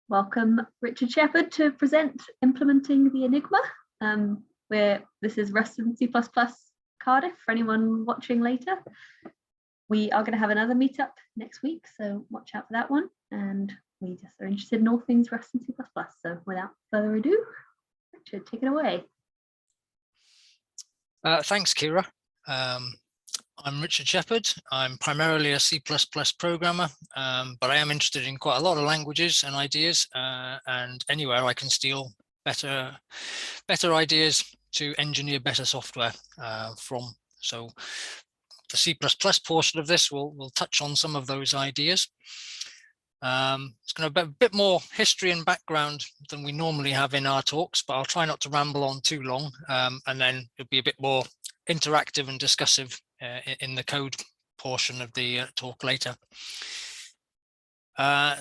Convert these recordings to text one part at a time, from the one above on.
Welcome, Richard Shepherd, to present Implementing the Enigma, where this is Rust and C++ Cardiff for anyone watching later. We are going to have another meetup next week, so watch out for that one. And we just are interested in all things Rust and C++. So without further ado, Richard, take it away. Thanks, Kira. I'm Richard Shepherd. I'm primarily a C++ programmer, but I am interested in quite a lot of languages and ideas, and anywhere I can steal better ideas to engineer better software from. So the C++ portion of this will touch on some of those ideas. It's going to be a bit more history and background than we normally have in our talks, but I'll try not to ramble on too long, and then it'll be a bit more interactive and discussive in the code portion of the talk later.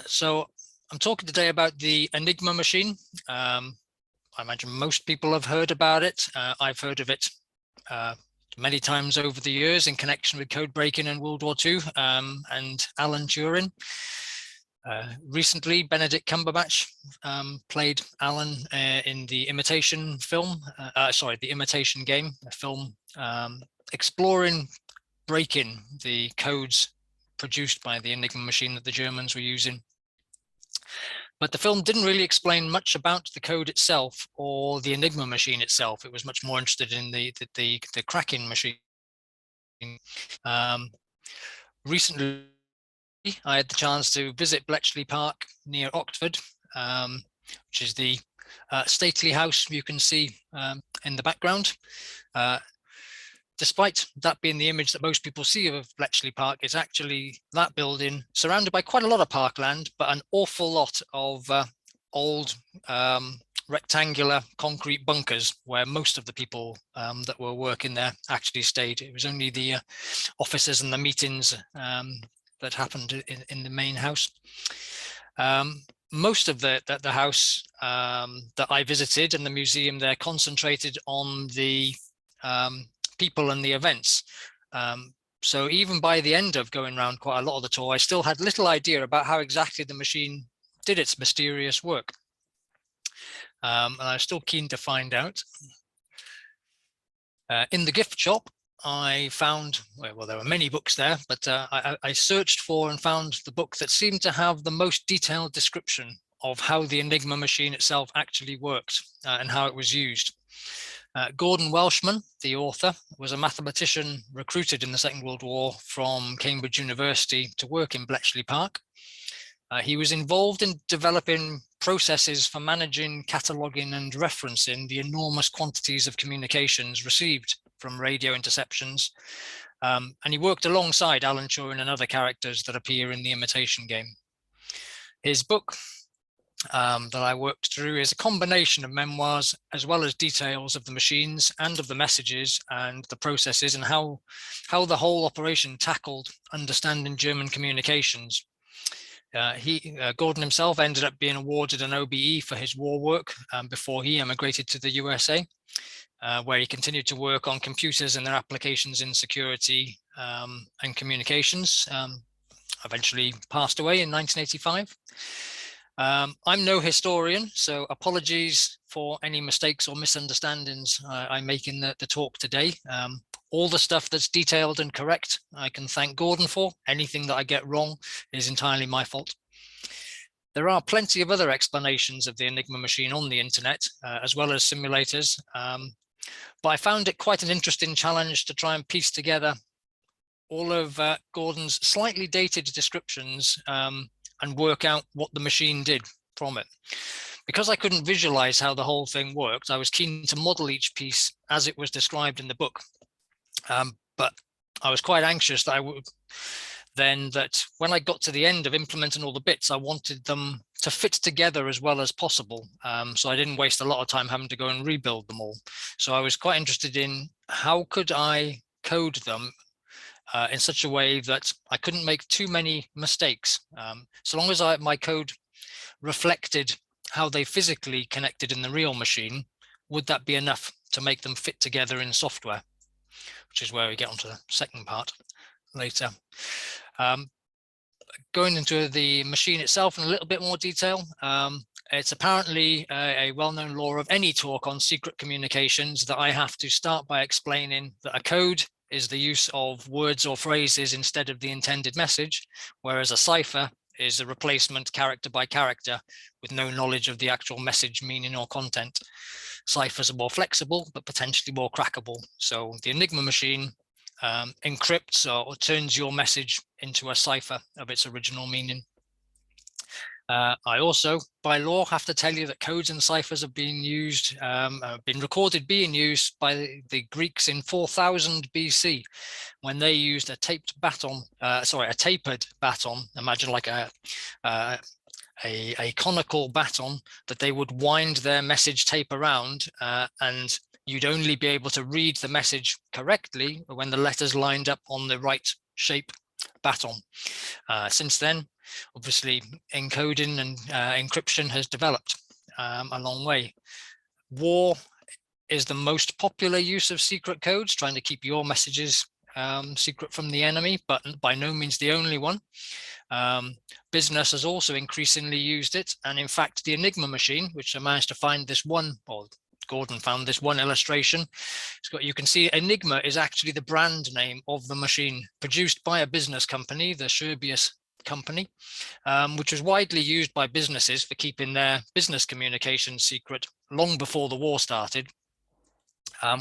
So I'm talking today about the Enigma machine. I imagine most people have heard about it. I've heard of it many times over the years in connection with code breaking in World War II and Alan Turing. Recently, Benedict Cumberbatch played Alan in the Imitation film, the Imitation Game, a film exploring breaking the codes produced by the Enigma machine that the Germans were using. But the film didn't really explain much about the code itself or the Enigma machine itself. It was much more interested in the cracking machine. Recently, I had the chance to visit Bletchley Park near Oxford, which is the stately house you can see in the background. Despite that being the image that most people see of Bletchley Park, it's actually that building surrounded by quite a lot of parkland, but an awful lot of old rectangular concrete bunkers where most of the people that were working there actually stayed. It was only the offices and the meetings that happened in the main house. Most of the house that I visited and the museum there concentrated on the people and the events. So even by the end of going around quite a lot of the tour, I still had little idea about how exactly the machine did its mysterious work. And I was still keen to find out. In the gift shop, I found, well, there were many books there, but I searched for and found the book that seemed to have the most detailed description of how the Enigma machine itself actually worked and how it was used. Gordon Welshman, the author, was a mathematician recruited in the Second World War from Cambridge University to work in Bletchley Park. He was involved in developing processes for managing, cataloging and referencing the enormous quantities of communications received from radio interceptions. And he worked alongside Alan Turing and other characters that appear in the Imitation Game. His book that I worked through is a combination of memoirs as well as details of the machines and of the messages and the processes and how the whole operation tackled understanding German communications. Gordon himself ended up being awarded an OBE for his war work before he emigrated to the USA, where he continued to work on computers and their applications in security and communications. Eventually passed away in 1985. I'm no historian, so apologies for any mistakes or misunderstandings I make in the talk today. All the stuff that's detailed and correct, I can thank Gordon for. Anything that I get wrong is entirely my fault. There are plenty of other explanations of the Enigma machine on the internet, as well as simulators, but I found it quite an interesting challenge to try and piece together all of Gordon's slightly dated descriptions and work out what the machine did from it. Because I couldn't visualize how the whole thing worked, I was keen to model each piece as it was described in the book. But I was quite anxious that that when I got to the end of implementing all the bits, I wanted them to fit together as well as possible. So I didn't waste a lot of time having to go and rebuild them all. So I was quite interested in how could I code them in such a way that I couldn't make too many mistakes. So long as my code reflected how they physically connected in the real machine, would that be enough to make them fit together in software? Which is where we get onto the second part later. going into the machine itself in a little bit more detail, it's apparently a well-known law of any talk on secret communications that I have to start by explaining that a code is the use of words or phrases instead of the intended message, whereas a cipher is a replacement character by character with no knowledge of the actual message, meaning, or content. Ciphers are more flexible, but potentially more crackable. So the Enigma machine encrypts or turns your message into a cipher of its original meaning. I also, by law, have to tell you that codes and ciphers have been used, been recorded being used by the Greeks in 4000 BC, when they used a taped baton, a tapered baton. Imagine like a conical baton that they would wind their message tape around, and you'd only be able to read the message correctly when the letters lined up on the right shape baton. Since then, obviously, encoding and encryption has developed a long way. War is the most popular use of secret codes, trying to keep your messages secret from the enemy, but by no means the only one. Business has also increasingly used it, and in fact, the Enigma machine, which I managed to find this one, or Gordon found this one illustration. You can see Enigma is actually the brand name of the machine, produced by a business company, the Sherbius company, which was widely used by businesses for keeping their business communications secret long before the war started,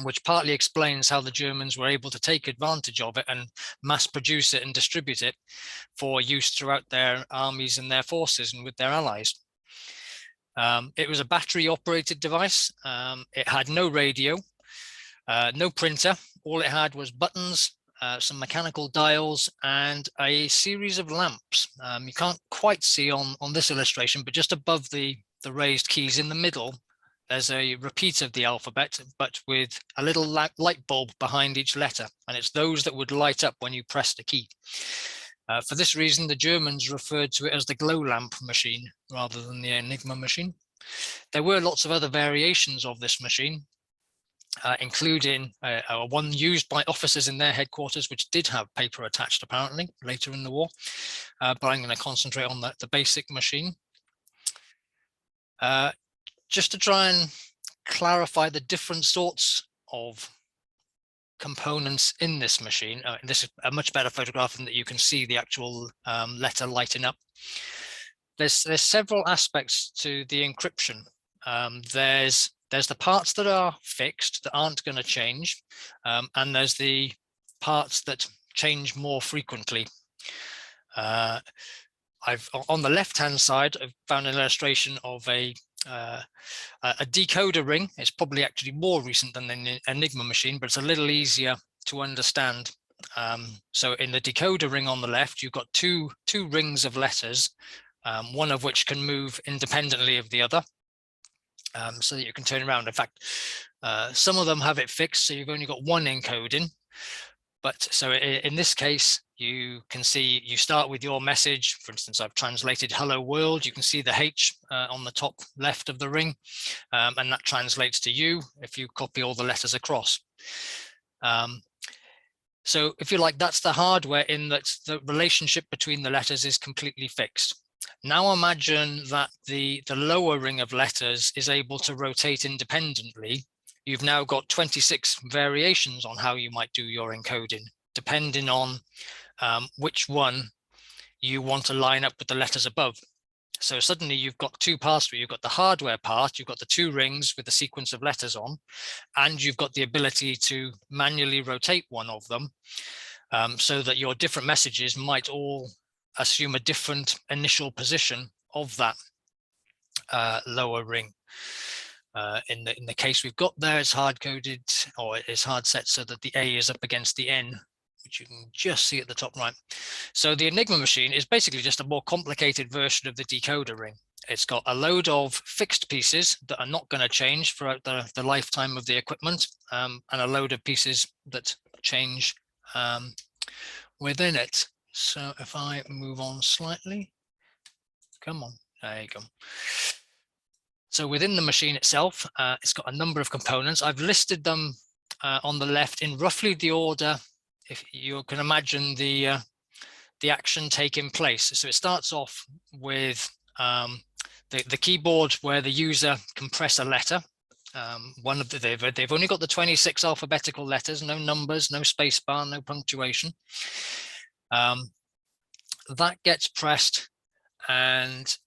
which partly explains how the Germans were able to take advantage of it and mass produce it and distribute it for use throughout their armies and their forces and with their allies. It was a battery operated device. It had no radio, no printer. All it had was buttons, some mechanical dials, and a series of lamps. You can't quite see on this illustration, but just above the raised keys in the middle, there's a repeat of the alphabet, but with a little light bulb behind each letter. And it's those that would light up when you press the key. For this reason, the Germans referred to it as the glow lamp machine rather than the Enigma machine. There were lots of other variations of this machine, including one used by officers in their headquarters, which did have paper attached apparently later in the war. But I'm going to concentrate on the basic machine. Just to try and clarify the different sorts of components in this machine. This is a much better photograph than that you can see the actual letter lighting up. There's several aspects to the encryption. There's the parts that are fixed, that aren't going to change, and there's the parts that change more frequently. On the left-hand side, I've found an illustration of a decoder ring. It's probably actually more recent than the Enigma machine, but it's a little easier to understand. So in the decoder ring on the left, you've got two rings of letters, one of which can move independently of the other, so that you can turn around. In fact, some of them have it fixed, so you've only got one encoding. But so in this case, you can see you start with your message. For instance, I've translated hello world. You can see the H on the top left of the ring, and that translates to you if you copy all the letters across. So if you like, that's the hardware, in that the relationship between the letters is completely fixed. Now imagine that the lower ring of letters is able to rotate independently. You've now got 26 variations on how you might do your encoding, depending on which one you want to line up with the letters above. So suddenly you've got two parts where you've got the hardware part, you've got the two rings with the sequence of letters on, and you've got the ability to manually rotate one of them, so that your different messages might all assume a different initial position of that lower ring. In the case we've got there, it's hard coded, or it's hard set so that the A is up against the N, which you can just see at the top right. So the Enigma machine is basically just a more complicated version of the decoder ring. It's got a load of fixed pieces that are not going to change throughout the lifetime of the equipment, and a load of pieces that change within it. So if I move on slightly, come on, there you go. So within the machine itself, it's got a number of components. I've listed them on the left in roughly the order, if you can imagine the the action taking place. So it starts off with the keyboard where the user can press a letter. They've only got the 26 alphabetical letters, no numbers, no space bar, no punctuation. That gets pressed, and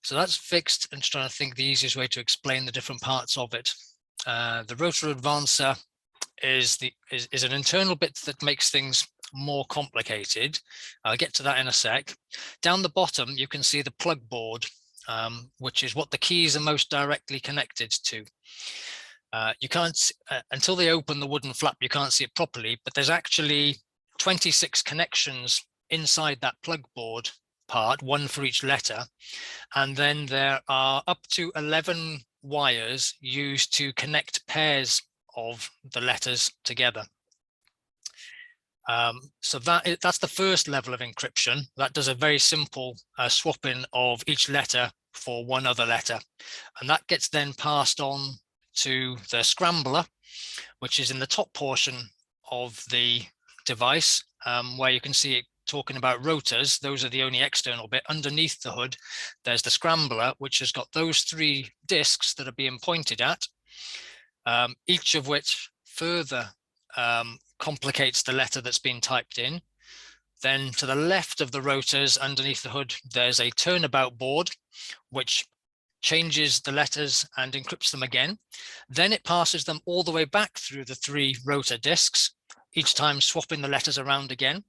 so that's fixed. I'm just trying to think the easiest way to explain the different parts of it. The Rotor Advancer is an internal bit that makes things more complicated. I'll get to that in a sec. Down the bottom, you can see the plug board, which is what the keys are most directly connected to. You can't, until they open the wooden flap, you can't see it properly, but there's actually 26 connections inside that plug board part, one for each letter. And then there are up to 11 wires used to connect pairs of the letters together. So that's the first level of encryption. That does a very simple swapping of each letter for one other letter. And that gets then passed on to the Scrambler, which is in the top portion of the device, where you can see it talking about rotors. Those are the only external bit. Underneath the hood, there's the Scrambler, which has got those 3 disks that are being pointed at, each of which further complicates the letter that's been typed in. Then to the left of the rotors, underneath the hood, there's a turnabout board, which changes the letters and encrypts them again. Then it passes them all the way back through the 3 rotor disks, each time swapping the letters around again,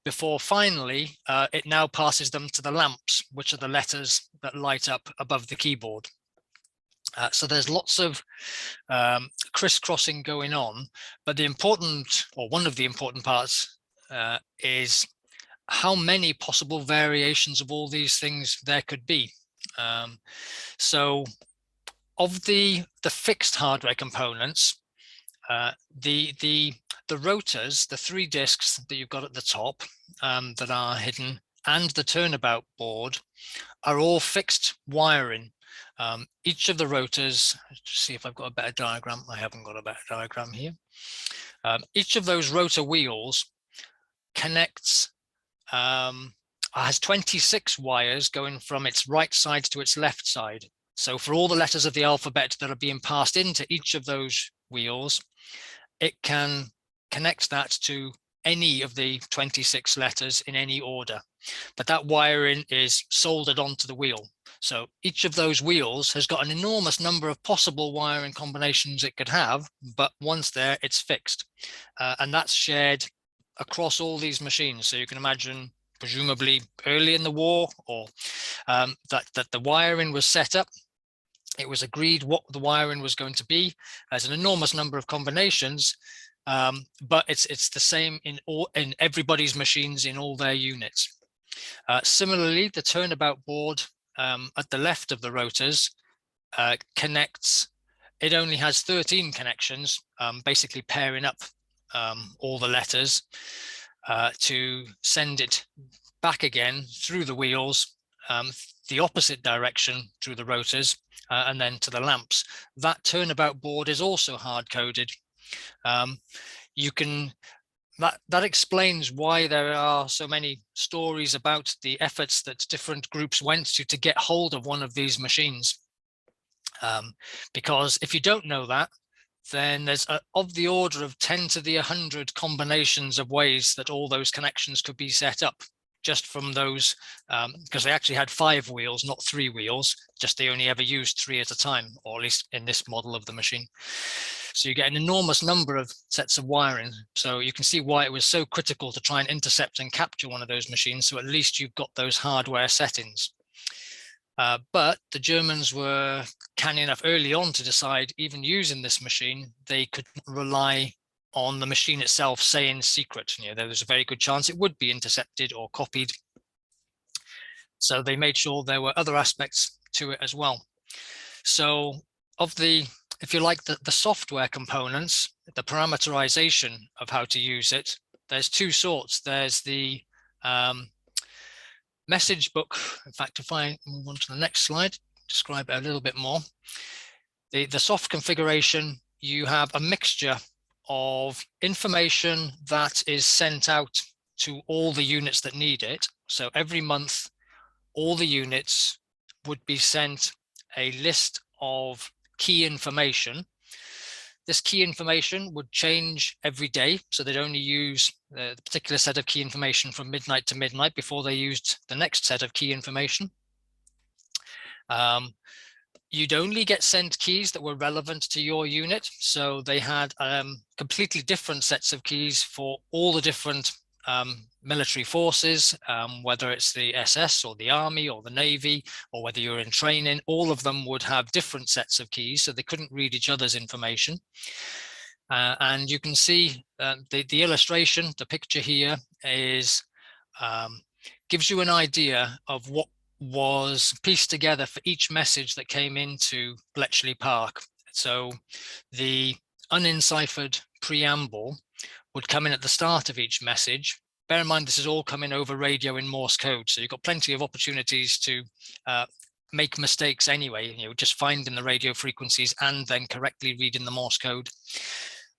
before finally it now passes them to the lamps, which are the letters that light up above the keyboard. So there's lots of crisscrossing going on, but the important, or one of the important parts, is how many possible variations of all these things there could be. So of the fixed hardware components, the rotors, the 3 disks that you've got at the top that are hidden, and the turnabout board are all fixed wiring. Each of the rotors, let's see if I've got a better diagram. I haven't got a better diagram here. Each of those rotor wheels connects, has 26 wires going from its right side to its left side. So for all the letters of the alphabet that are being passed into each of those wheels, it can connect that to any of the 26 letters in any order. But that wiring is soldered onto the wheel. So each of those wheels has got an enormous number of possible wiring combinations it could have, but once there, it's fixed. And that's shared across all these machines. So you can imagine, presumably early in the war, or that the wiring was set up. It was agreed what the wiring was going to be. There's an enormous number of combinations, but it's the same in everybody's machines in all their units. Similarly, the turnabout board at the left of the rotors connects. It only has 13 connections, basically pairing up all the letters to send it back again through the wheels, the opposite direction through the rotors, and then to the lamps. That turnabout board is also hard-coded. That explains why there are so many stories about the efforts that different groups went to get hold of one of these machines. Because if you don't know that, then there's of the order of 10 to the 100 combinations of ways that all those connections could be set up, just from those, because they actually had 5 wheels, not 3 wheels, just they only ever used 3 at a time, or at least in this model of the machine. So you get an enormous number of sets of wiring. So you can see why it was so critical to try and intercept and capture one of those machines, so at least you've got those hardware settings. But the Germans were canny enough early on to decide, even using this machine, they could rely on the machine itself saying secret. There was a very good chance it would be intercepted or copied. So they made sure there were other aspects to it as well. So of the, if you like, the software components, the parameterization of how to use it, there's 2 sorts. There's the message book. In fact, if I move on to the next slide, describe it a little bit more. The soft configuration, you have a mixture of information that is sent out to all the units that need it. So every month, all the units would be sent a list of key information. This key information would change every day. So they'd only use the particular set of key information from midnight to midnight before they used the next set of key information. You'd only get sent keys that were relevant to your unit. So they had completely different sets of keys for all the different military forces, whether it's the SS or the Army or the Navy, or whether you're in training. All of them would have different sets of keys, so they couldn't read each other's information. And you can see the illustration, the picture here is gives you an idea of what was pieced together for each message that came into Bletchley Park. So the unenciphered preamble would come in at the start of each message. Bear in mind, this is all coming over radio in Morse code, so you've got plenty of opportunities to make mistakes anyway, just finding the radio frequencies and then correctly reading the Morse code.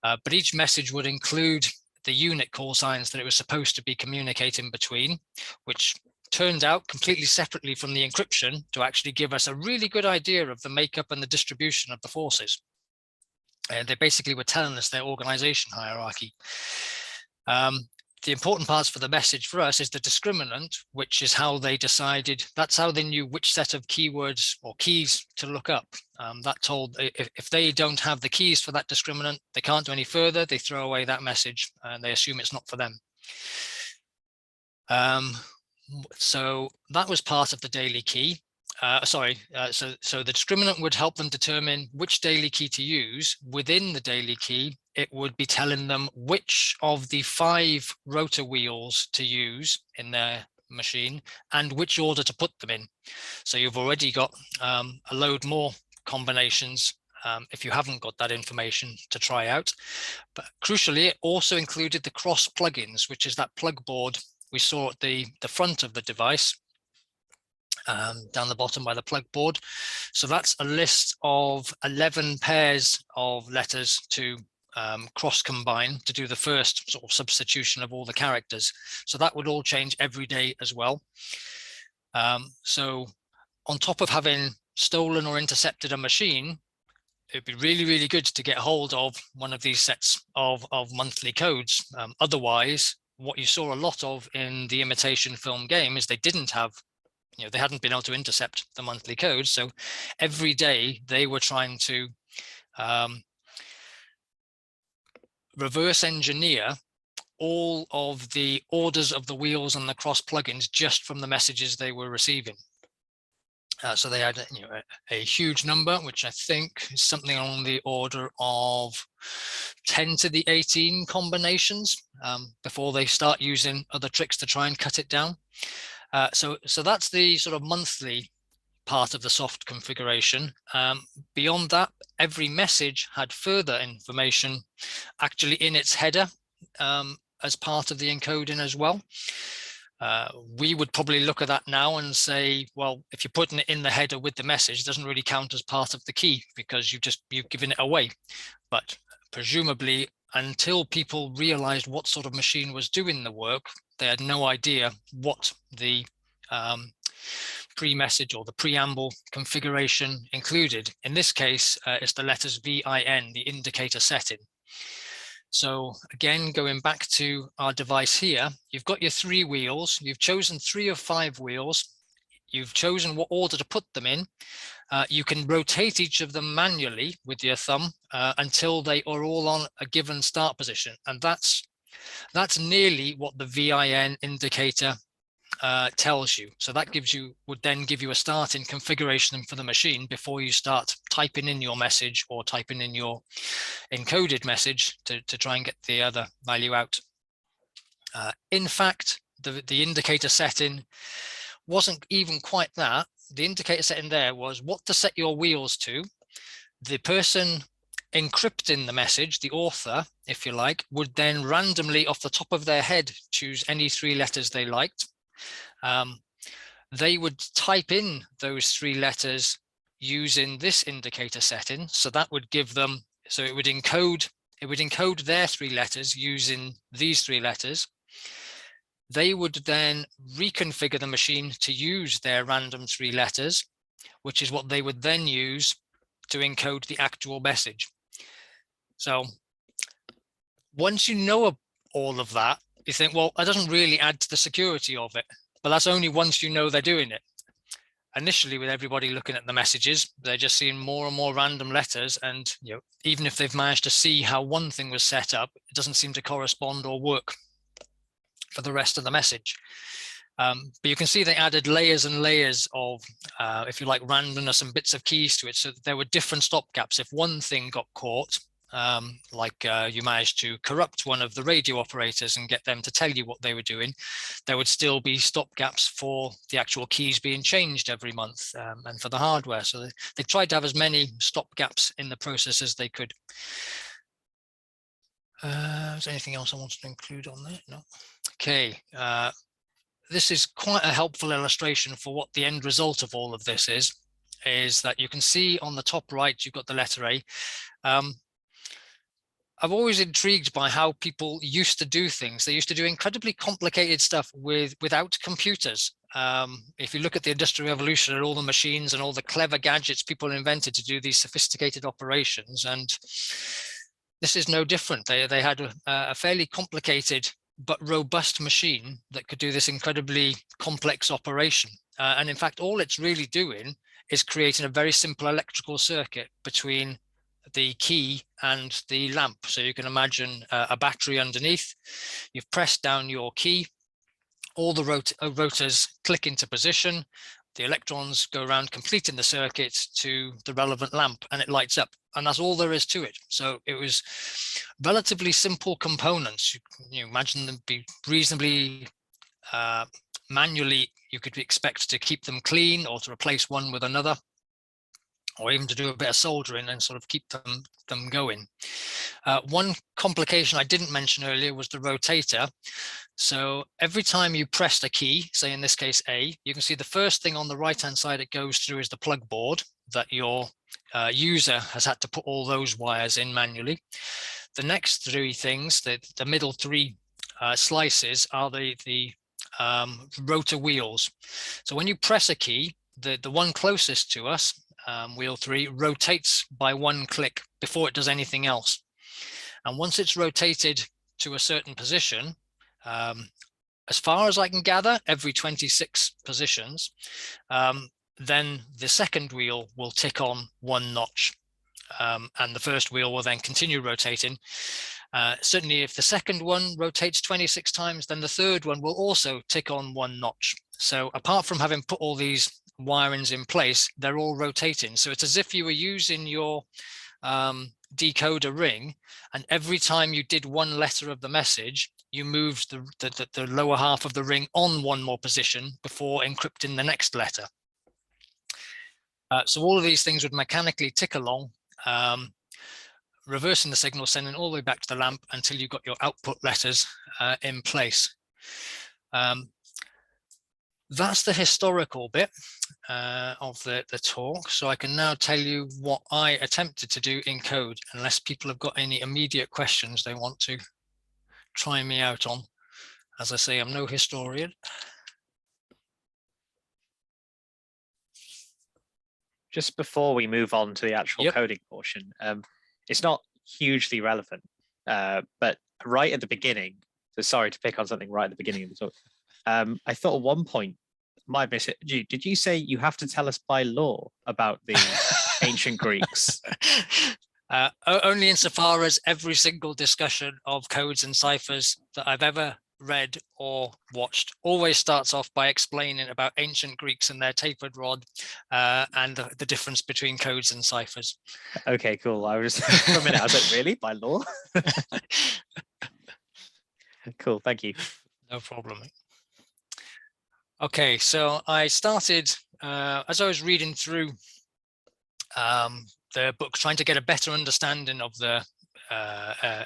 But each message would include the unit call signs that it was supposed to be communicating between, which turned out completely separately from the encryption to actually give us a really good idea of the makeup and the distribution of the forces. They basically were telling us their organization hierarchy. The important parts for the message for us is the discriminant, which is how they decided, that's how they knew which set of keywords or keys to look up. That told, if they don't have the keys for that discriminant, they can't do any further, they throw away that message and they assume it's not for them. So that was part of the daily key. So the discriminant would help them determine which daily key to use. Within the daily key, it would be telling them which of the 5 rotor wheels to use in their machine and which order to put them in. So you've already got a load more combinations if you haven't got that information to try out. But crucially, it also included the cross plugins, which is that plug board we saw at the front of the device, down the bottom by the plug board. So that's a list of 11 pairs of letters to cross combine to do the first sort of substitution of all the characters. So that would all change every day as well. So on top of having stolen or intercepted a machine, it'd be really, really good to get hold of one of these sets of monthly codes. Otherwise, what you saw a lot of in the imitation film game is they didn't have, they hadn't been able to intercept the monthly codes. So every day they were trying to reverse engineer all of the orders of the wheels and the cross plugins just from the messages they were receiving. So they had a huge number, which I think is something along the order of 10 to the 18 combinations before they start using other tricks to try and cut it down. So that's the sort of monthly part of the soft configuration. Beyond that, every message had further information actually in its header as part of the encoding as well. We would probably look at that now and say, well, if you're putting it in the header with the message, it doesn't really count as part of the key because you've given it away. But presumably, until people realized what sort of machine was doing the work, they had no idea what the pre-message or the preamble configuration included. In this case, it's the letters VIN, the indicator setting. So again, going back to our device here, you've got your 3 wheels, you've chosen 3 of 5 wheels, you've chosen what order to put them in. You can rotate each of them manually with your thumb until they are all on a given start position. And that's nearly what the VIN indicator tells you. So that would then give you a starting configuration for the machine before you start typing in your message or typing in your encoded message to try and get the other value out. In fact, the indicator setting wasn't even quite that. The indicator setting there was what to set your wheels to. The person encrypting the message, the author, if you like, would then randomly off the top of their head choose any 3 letters they liked. They would type in those 3 letters using this indicator setting. So that would give them, so it would encode it would encode their 3 letters using these 3 letters. They would then reconfigure the machine to use their random 3 letters, which is what they would then use to encode the actual message. So once you know all of that, you think, well, that doesn't really add to the security of it, but that's only once you know they're doing it. Initially, with everybody looking at the messages, they're just seeing more and more random letters, and even if they've managed to see how one thing was set up, it doesn't seem to correspond or work for the rest of the message. But you can see they added layers and layers of, if you like, randomness and bits of keys to it. So there were different stopgaps. If one thing got caught, you managed to corrupt one of the radio operators and get them to tell you what they were doing, there would still be stopgaps for the actual keys being changed every month, and for the hardware. So they tried to have as many stopgaps in the process as they could. Is there anything else I wanted to include on there? No. Okay. This is quite a helpful illustration for what the end result of all of this is that you can see on the top right, you've got the letter A. I'm always intrigued by how people used to do things. They used to do incredibly complicated stuff without computers. If you look at the Industrial Revolution and all the machines and all the clever gadgets people invented to do these sophisticated operations, and this is no different. They had a fairly complicated but robust machine that could do this incredibly complex operation. And in fact, all it's really doing is creating a very simple electrical circuit between the key and the lamp. So you can imagine a battery underneath. You've pressed down your key, all the rotors click into position, the electrons go around completing the circuit to the relevant lamp, and it lights up. And that's all there is to it. So it was relatively simple components. You imagine them be reasonably manually, you could expect to keep them clean or to replace one with another, or even to do a bit of soldering and sort of keep them going. One complication I didn't mention earlier was the rotator. So every time you pressed a key, say in this case A, you can see the first thing on the right-hand side it goes through is the plug board that your user has had to put all those wires in manually. The next 3 things, the middle 3 slices, are the rotor wheels. So when you press a key, the one closest to us, wheel 3, rotates by 1 click before it does anything else. And once it's rotated to a certain position, as far as I can gather, every 26 positions, then the second wheel will tick on 1 notch, and the first wheel will then continue rotating. Certainly if the second one rotates 26 times, then the third one will also tick on 1 notch. So apart from having put all these wirings in place, they're all rotating. So it's as if you were using your decoder ring, and every time you did one letter of the message, you moved the lower half of the ring on 1 more position before encrypting the next letter. So all of these things would mechanically tick along, reversing the signal, sending all the way back to the lamp until you got your output letters in place. That's the historical bit of the talk. So I can now tell you what I attempted to do in code, unless people have got any immediate questions they want to try me out on. As I say, I'm no historian. Just before we move on to the actual coding portion, it's not hugely relevant, but right at the beginning, so sorry to pick on something right at the beginning of the talk, I thought at one point, might miss it, did you say you have to tell us by law about the ancient Greeks? Only insofar as every single discussion of codes and ciphers that I've ever read or watched always starts off by explaining about ancient Greeks and their tapered rod, and the difference between codes and ciphers. Okay, cool. I was for a minute, I was like, really? By law? Cool, thank you. No problem. Okay, so I started, as I was reading through the book, trying to get a better understanding of the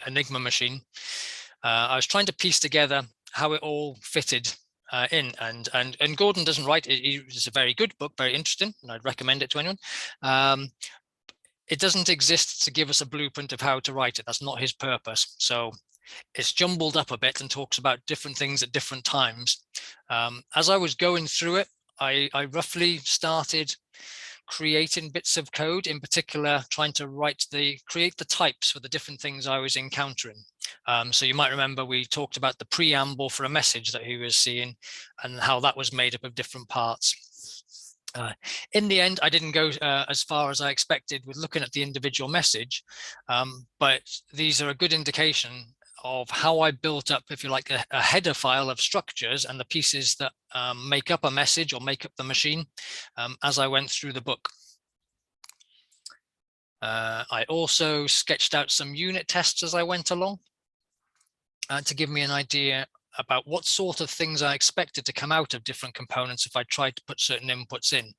Enigma machine. I was trying to piece together how it all fitted in, and Gordon doesn't write it. It's a very good book, very interesting, and I'd recommend it to anyone. it doesn't exist to give us a blueprint of how to write it. That's not his purpose. So it's jumbled up a bit and talks about different things at different times. As I was going through it, I roughly started creating bits of code, in particular trying to create the types for the different things I was encountering. So you might remember we talked about the preamble for a message that he was seeing and how that was made up of different parts. In the end, I didn't go as far as I expected with looking at the individual message, but these are a good indication of how I built up, if you like, a header file of structures and the pieces that make up a message or make up the machine as I went through the book. I also sketched out some unit tests as I went along to give me an idea about what sort of things I expected to come out of different components if I tried to put certain inputs in.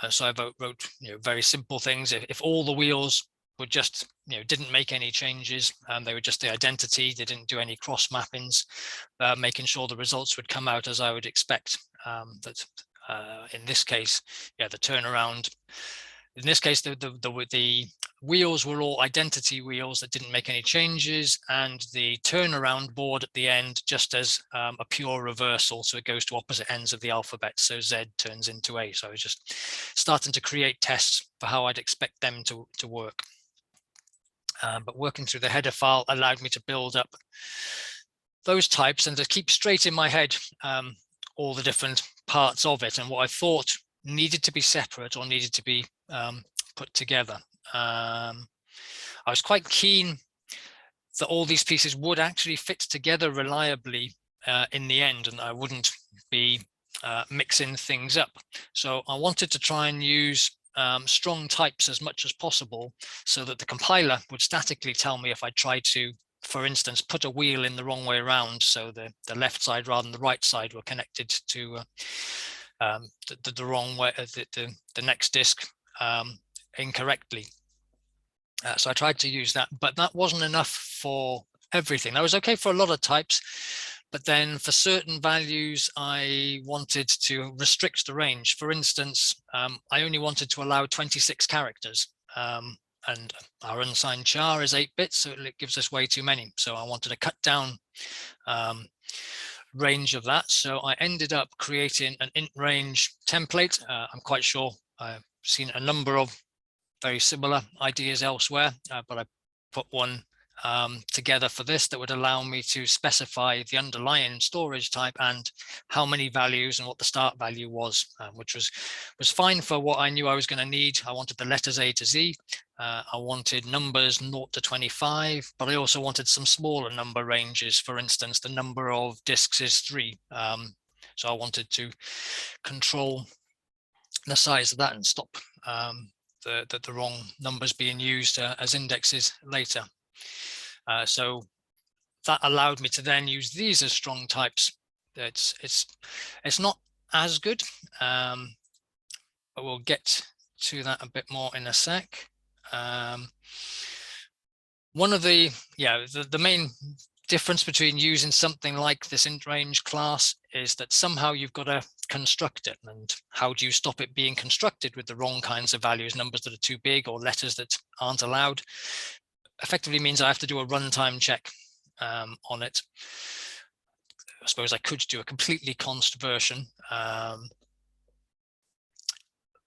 So I wrote very simple things. If all the wheels were just, didn't make any changes, they were just the identity, they didn't do any cross mappings, making sure the results would come out as I would expect. That in this case, the turnaround. In this case, the wheels were all identity wheels that didn't make any changes, and the turnaround board at the end just as a pure reversal, so it goes to opposite ends of the alphabet, so Z turns into A. So I was just starting to create tests for how I'd expect them to work. But working through the header file allowed me to build up those types and to keep straight in my head all the different parts of it and what I thought needed to be separate or needed to be put together. I was quite keen that all these pieces would actually fit together reliably in the end, and I wouldn't be mixing things up. So I wanted to try and use strong types as much as possible so that the compiler would statically tell me if I tried to, for instance, put a wheel in the wrong way around, so the left side rather than the right side were connected to the wrong way, the next disk incorrectly. So I tried to use that, but that wasn't enough for everything. That was okay for a lot of types, but then for certain values, I wanted to restrict the range. For instance, I only wanted to allow 26 characters, and our unsigned char is 8 bits, so it gives us way too many. So I wanted to cut down range of that. So I ended up creating an int range template. I'm quite sure I've seen a number of very similar ideas elsewhere, but I put one together for this that would allow me to specify the underlying storage type and how many values and what the start value was, which was fine for what I knew I was going to need. I wanted the letters A to Z. I wanted numbers 0 to 25, but I also wanted some smaller number ranges. For instance, the number of disks is 3. So I wanted to control the size of that and stop the wrong numbers being used as indexes later. So that allowed me to then use these as strong types. It's not as good, but we'll get to that a bit more in a sec. One of the main difference between using something like this int range class is that somehow you've got to construct it. And how do you stop it being constructed with the wrong kinds of values, numbers that are too big or letters that aren't allowed? Effectively means I have to do a runtime check on it. I suppose I could do a completely const version.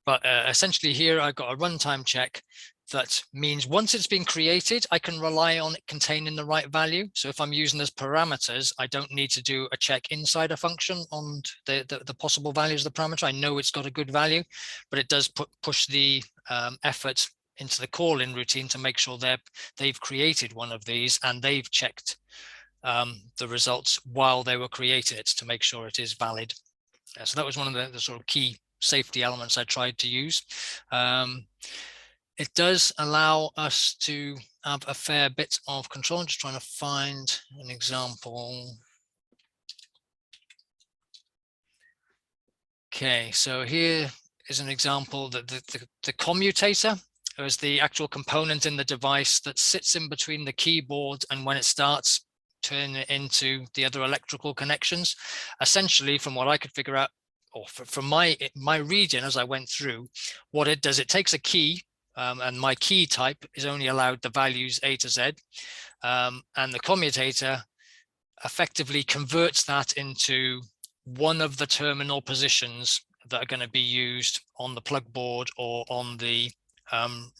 But essentially here I've got a runtime check that means once it's been created, I can rely on it containing the right value. So if I'm using as parameters, I don't need to do a check inside a function on the possible values of the parameter. I know it's got a good value, but it does push the effort into the call-in routine to make sure they've created one of these and they've checked the results while they were creating it to make sure it is valid. So that was one of the sort of key safety elements I tried to use. It does allow us to have a fair bit of control. I'm just trying to find an example. Okay, so here is an example that the commutator is the actual component in the device that sits in between the keyboard and when it starts, turn it into the other electrical connections. Essentially, from what I could figure out, or from my reading as I went through, what it does, it takes a key and my key type is only allowed the values A to Z, and the commutator effectively converts that into one of the terminal positions that are going to be used on the plug board or on the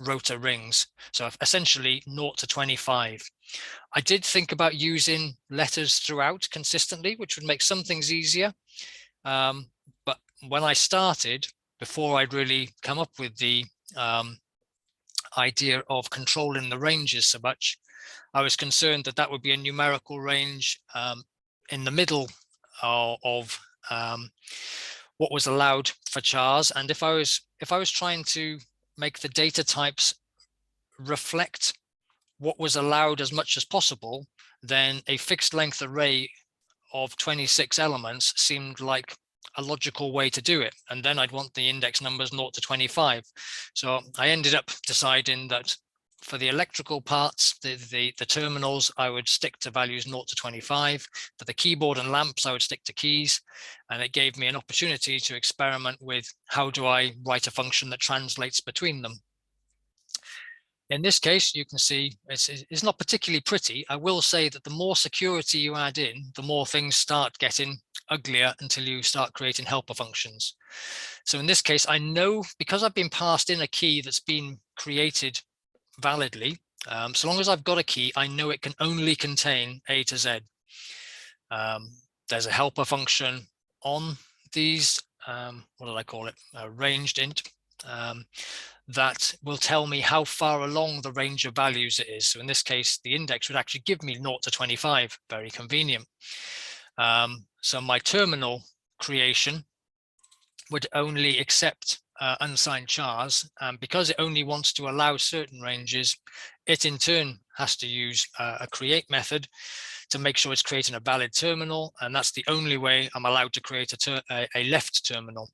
rotor rings. So essentially 0 to 25. I did think about using letters throughout consistently, which would make some things easier. But when I started, before I'd really come up with the idea of controlling the ranges so much, I was concerned that that would be a numerical range in the middle of what was allowed for chars. And if I was trying to make the data types reflect what was allowed as much as possible, then a fixed length array of 26 elements seemed like a logical way to do it. And then I'd want the index numbers 0 to 25. So I ended up deciding that for the electrical parts, the terminals, I would stick to values 0 to 25. For the keyboard and lamps, I would stick to keys. And it gave me an opportunity to experiment with how do I write a function that translates between them. In this case, you can see it's not particularly pretty. I will say that the more security you add in, the more things start getting uglier until you start creating helper functions. So in this case, I know because I've been passed in a key that's been created validly, so long as I've got a key, I know it can only contain A to Z. There's a helper function on these, what did I call it? Ranged int. That will tell me how far along the range of values it is. So in this case, the index would actually give me 0 to 25, very convenient. So my terminal creation would only accept unsigned chars, and because it only wants to allow certain ranges, it in turn has to use a create method to make sure it's creating a valid terminal, and that's the only way I'm allowed to create a left terminal.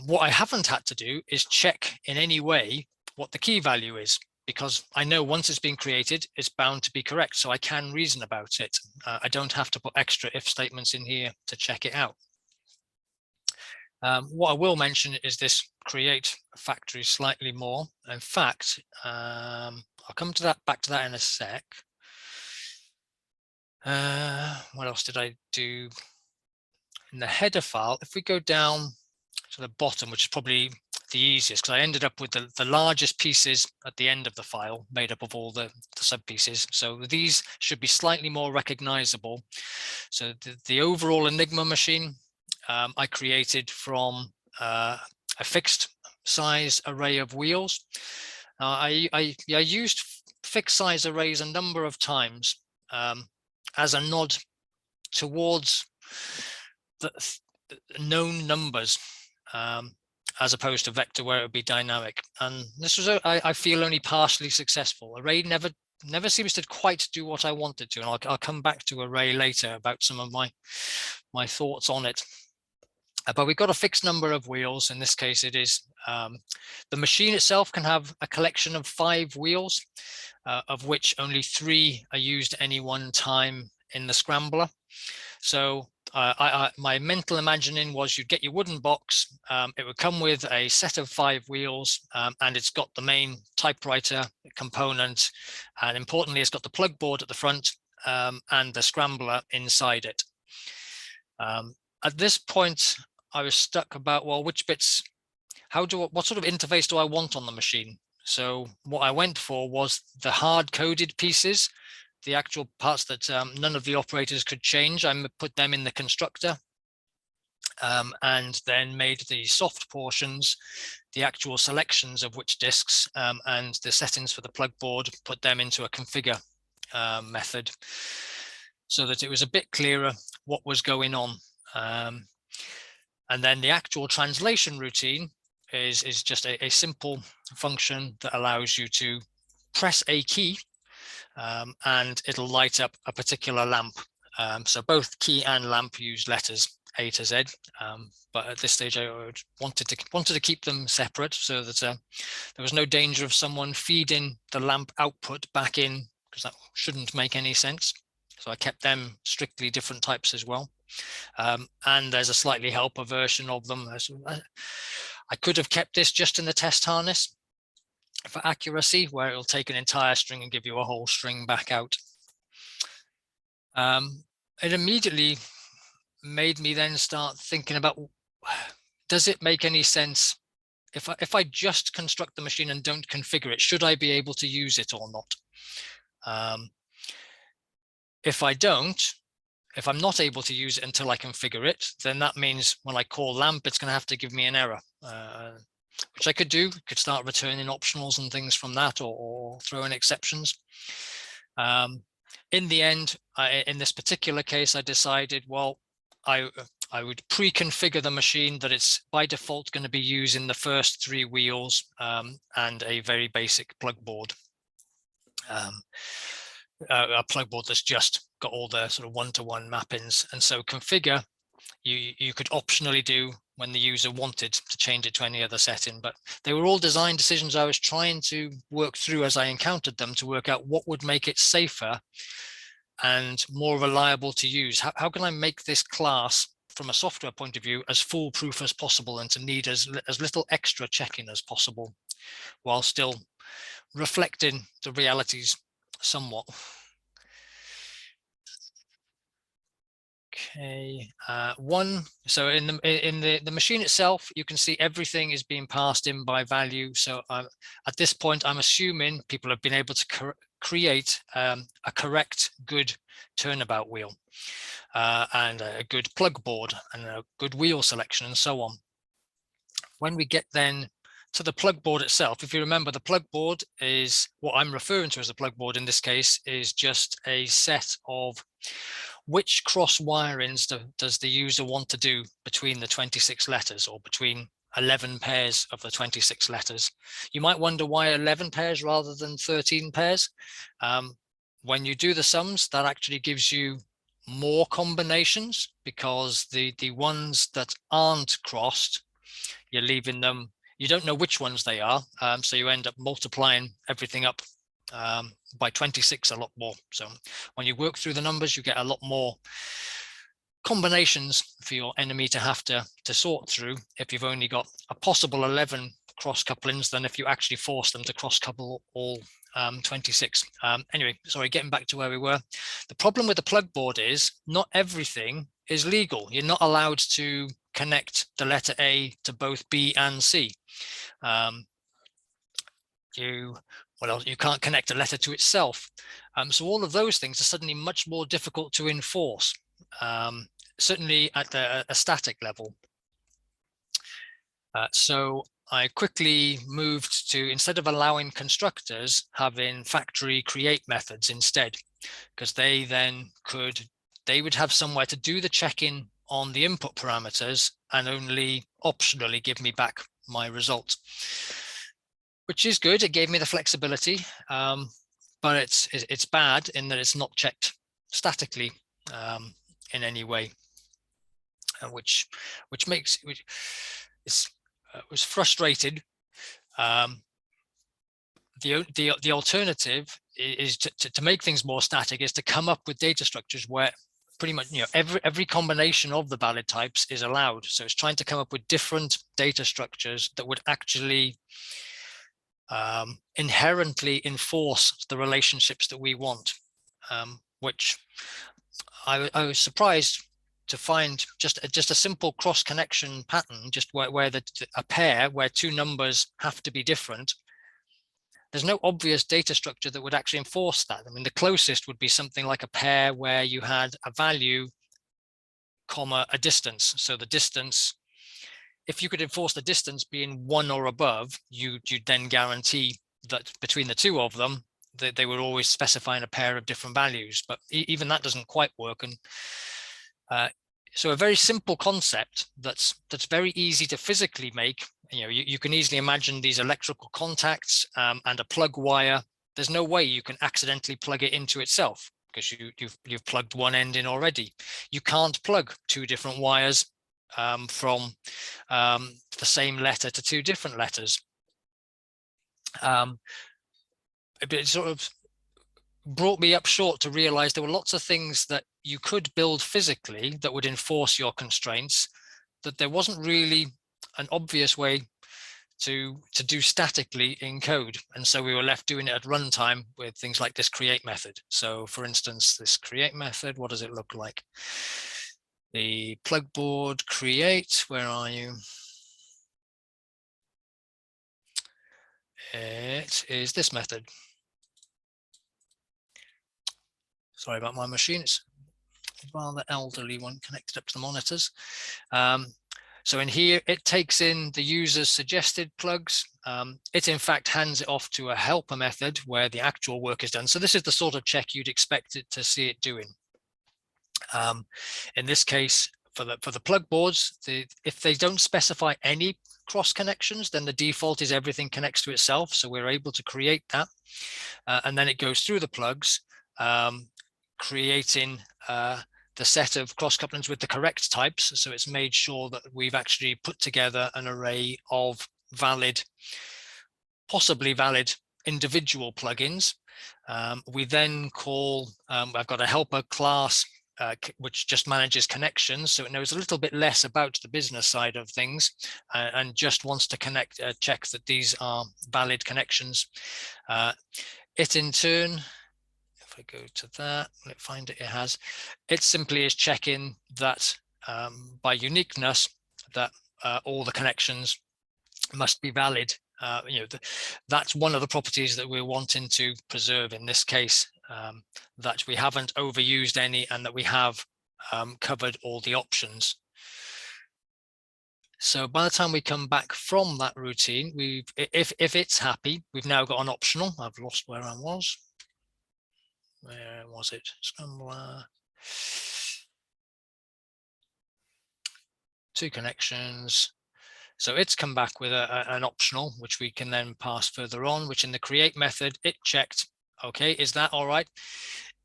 What I haven't had to do is check in any way what the key value is, because I know once it's been created, it's bound to be correct, so I can reason about it. I don't have to put extra if statements in here to check it out. What I will mention is this create factory slightly more. In fact, I'll come to that, back to that in a sec. What else did I do? In the header file, if we go down to the bottom, which is probably the easiest, because I ended up with the largest pieces at the end of the file made up of all the sub pieces. So these should be slightly more recognizable. So the overall Enigma machine I created from a fixed size array of wheels. I used fixed size arrays a number of times as a nod towards the known numbers, as opposed to vector where it would be dynamic. And this was, I feel, only partially successful. Array never seems to quite do what I wanted to, and I'll come back to array later about some of my thoughts on it. But we've got a fixed number of wheels. In this case, it is the machine itself can have a collection of 5 wheels, of which only 3 are used at any one time in the scrambler. So my mental imagining was you'd get your wooden box, it would come with a set of 5 wheels, and it's got the main typewriter component, and importantly, it's got the plug board at the front and the scrambler inside it. At this point, I was stuck about, well, which bits, what sort of interface do I want on the machine? So what I went for was the hard-coded pieces, the actual parts that none of the operators could change. I put them in the constructor, and then made the soft portions, the actual selections of which disks and the settings for the plug board, put them into a configure method, so that it was a bit clearer what was going on. And then the actual translation routine is just a simple function that allows you to press a key and it'll light up a particular lamp. So both key and lamp use letters A to Z, but at this stage I wanted to keep them separate so that there was no danger of someone feeding the lamp output back in, because that shouldn't make any sense. So I kept them strictly different types as well. And there's a slightly helper version of them. I could have kept this just in the test harness, for accuracy, where it'll take an entire string and give you a whole string back out. It immediately made me then start thinking about, does it make any sense if I just construct the machine and don't configure it? Should I be able to use it or not? If I'm not able to use it until I configure it, then that means when I call lamp, it's going to have to give me an error, which I could do. Could start returning optionals and things from that, or throw in exceptions. In the end, in this particular case, I decided, well, I would pre-configure the machine that it's by default going to be using the first 3 wheels and a very basic plug board. A plug board that's just got all the sort of one-to-one mappings. And so configure, you could optionally do when the user wanted to change it to any other setting, but they were all design decisions I was trying to work through as I encountered them, to work out what would make it safer and more reliable to use. How can I make this class from a software point of view as foolproof as possible, and to need as little extra checking as possible, while still reflecting the realities somewhat. Okay, so in the machine itself, you can see everything is being passed in by value. So at this point, I'm assuming people have been able to create a correct, good turnabout wheel and a good plug board and a good wheel selection and so on. When we get then to the plug board itself, if you remember, the plug board is what I'm referring to as a plug board in this case, is just a set of which cross wirings does the user want to do between the 26 letters, or between 11 pairs of the 26 letters. You might wonder why 11 pairs rather than 13 pairs. When you do the sums, that actually gives you more combinations, because the ones that aren't crossed, you're leaving them, you don't know which ones they are, so you end up multiplying everything up by 26 a lot more. So when you work through the numbers, you get a lot more combinations for your enemy to have to sort through if you've only got a possible 11 cross couplings than if you actually force them to cross couple all 26. Anyway, sorry, getting back to where we were. The problem with the plug board is not everything is legal. You're not allowed to connect the letter A to both B and C. You can't connect a letter to itself. So all of those things are suddenly much more difficult to enforce, certainly at a static level. So I quickly moved to, instead of allowing constructors, having factory create methods instead, because they would have somewhere to do the check-in on the input parameters and only optionally give me back my result, which is good. It gave me the flexibility, but it's bad in that it's not checked statically in any way, which was frustrated. The alternative is to make things more static, is to come up with data structures where pretty much every combination of the valid types is allowed. So it's trying to come up with different data structures that would actually inherently enforce the relationships that we want, which I was surprised to find just a simple cross connection pattern, just where a pair where 2 numbers have to be different. There's no obvious data structure that would actually enforce that. I mean, the closest would be something like a pair where you had a value, comma, a distance. So the distance, if you could enforce the distance being 1 or above, you'd then guarantee that between the 2 of them, that they were always specifying a pair of different values. But even that doesn't quite work. And so a very simple concept that's very easy to physically make. You can easily imagine these electrical contacts and a plug wire. There's no way you can accidentally plug it into itself, because you've plugged one end in already. You can't plug 2 different wires from the same letter to 2 different letters. It sort of brought me up short to realize there were lots of things that you could build physically that would enforce your constraints, that there wasn't really an obvious way to do statically in code. And so we were left doing it at runtime with things like this create method. So for instance, this create method, what does it look like? The plug board create, where are you? It is this method. Sorry about my machine, it's a rather elderly one connected up to the monitors. So in here, it takes in the user's suggested plugs. It in fact hands it off to a helper method where the actual work is done. So this is the sort of check you'd expect it to see it doing. In this case, for the plug boards, if they don't specify any cross connections, then the default is everything connects to itself. So we're able to create that. And then it goes through the plugs, creating the set of cross couplings with the correct types. So it's made sure that we've actually put together an array of valid, possibly valid individual plugins. We then call, I've got a helper class which just manages connections, so it knows a little bit less about the business side of things and just wants to connect, check that these are valid connections. It in turn, if I go to that, let find it, it simply is checking that by uniqueness that all the connections must be valid. That's one of the properties that we're wanting to preserve in this case, that we haven't overused any and that we have covered all the options. So by the time we come back from that routine, if it's happy, we've now got an optional. I've lost where I was. Where was it? Scrambler. 2 connections. So it's come back with an optional, which we can then pass further on, which in the create method, it checked, okay, is that all right?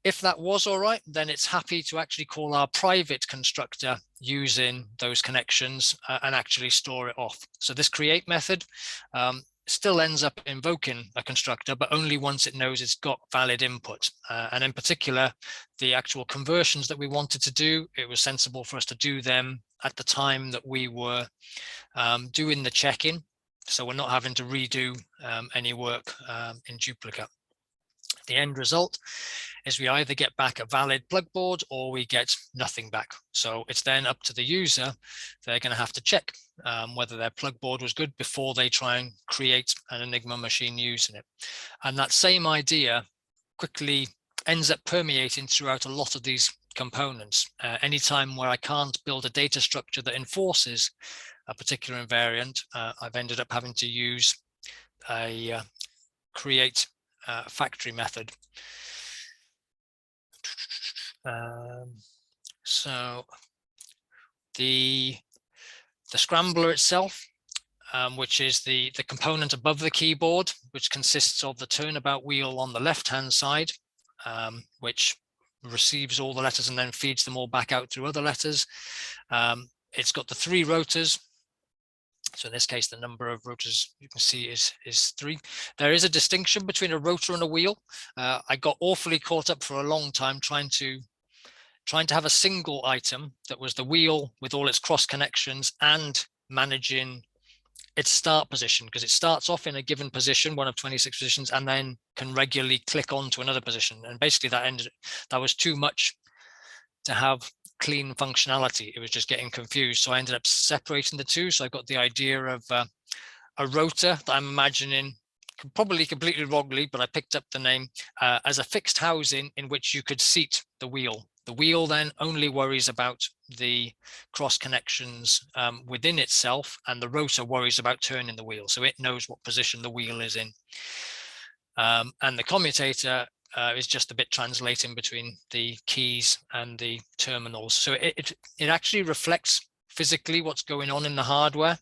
If that was all right, then it's happy to actually call our private constructor using those connections and actually store it off. So this create method still ends up invoking a constructor, but only once it knows it's got valid input. And in particular, the actual conversions that we wanted to do, it was sensible for us to do them at the time that we were doing the check-in. So we're not having to redo any work in duplicate. The end result is we either get back a valid plug board or we get nothing back. So it's then up to the user. They're going to have to check whether their plug board was good before they try and create an Enigma machine using it. And that same idea quickly ends up permeating throughout a lot of these components. Anytime where I can't build a data structure that enforces a particular invariant, I've ended up having to use a create factory method. So the scrambler itself, which is the component above the keyboard, which consists of the turnabout wheel on the left-hand side, which receives all the letters and then feeds them all back out through other letters. It's got the 3 rotors. So in this case, the number of rotors you can see is 3. There is a distinction between a rotor and a wheel. I got awfully caught up for a long time trying to have a single item that was the wheel with all its cross connections and managing its start position, because it starts off in a given position, one of 26 positions, and then can regularly click on to another position. And basically that was too much to have clean functionality. It was just getting confused. So I ended up separating the two. So I got the idea of a rotor that I'm imagining, probably completely wrongly, but I picked up the name as a fixed housing in which you could seat the wheel. The wheel then only worries about the cross connections within itself, and the rotor worries about turning the wheel. So it knows what position the wheel is in. And the commutator is just a bit translating between the keys and the terminals. So it actually reflects physically what's going on in the hardware,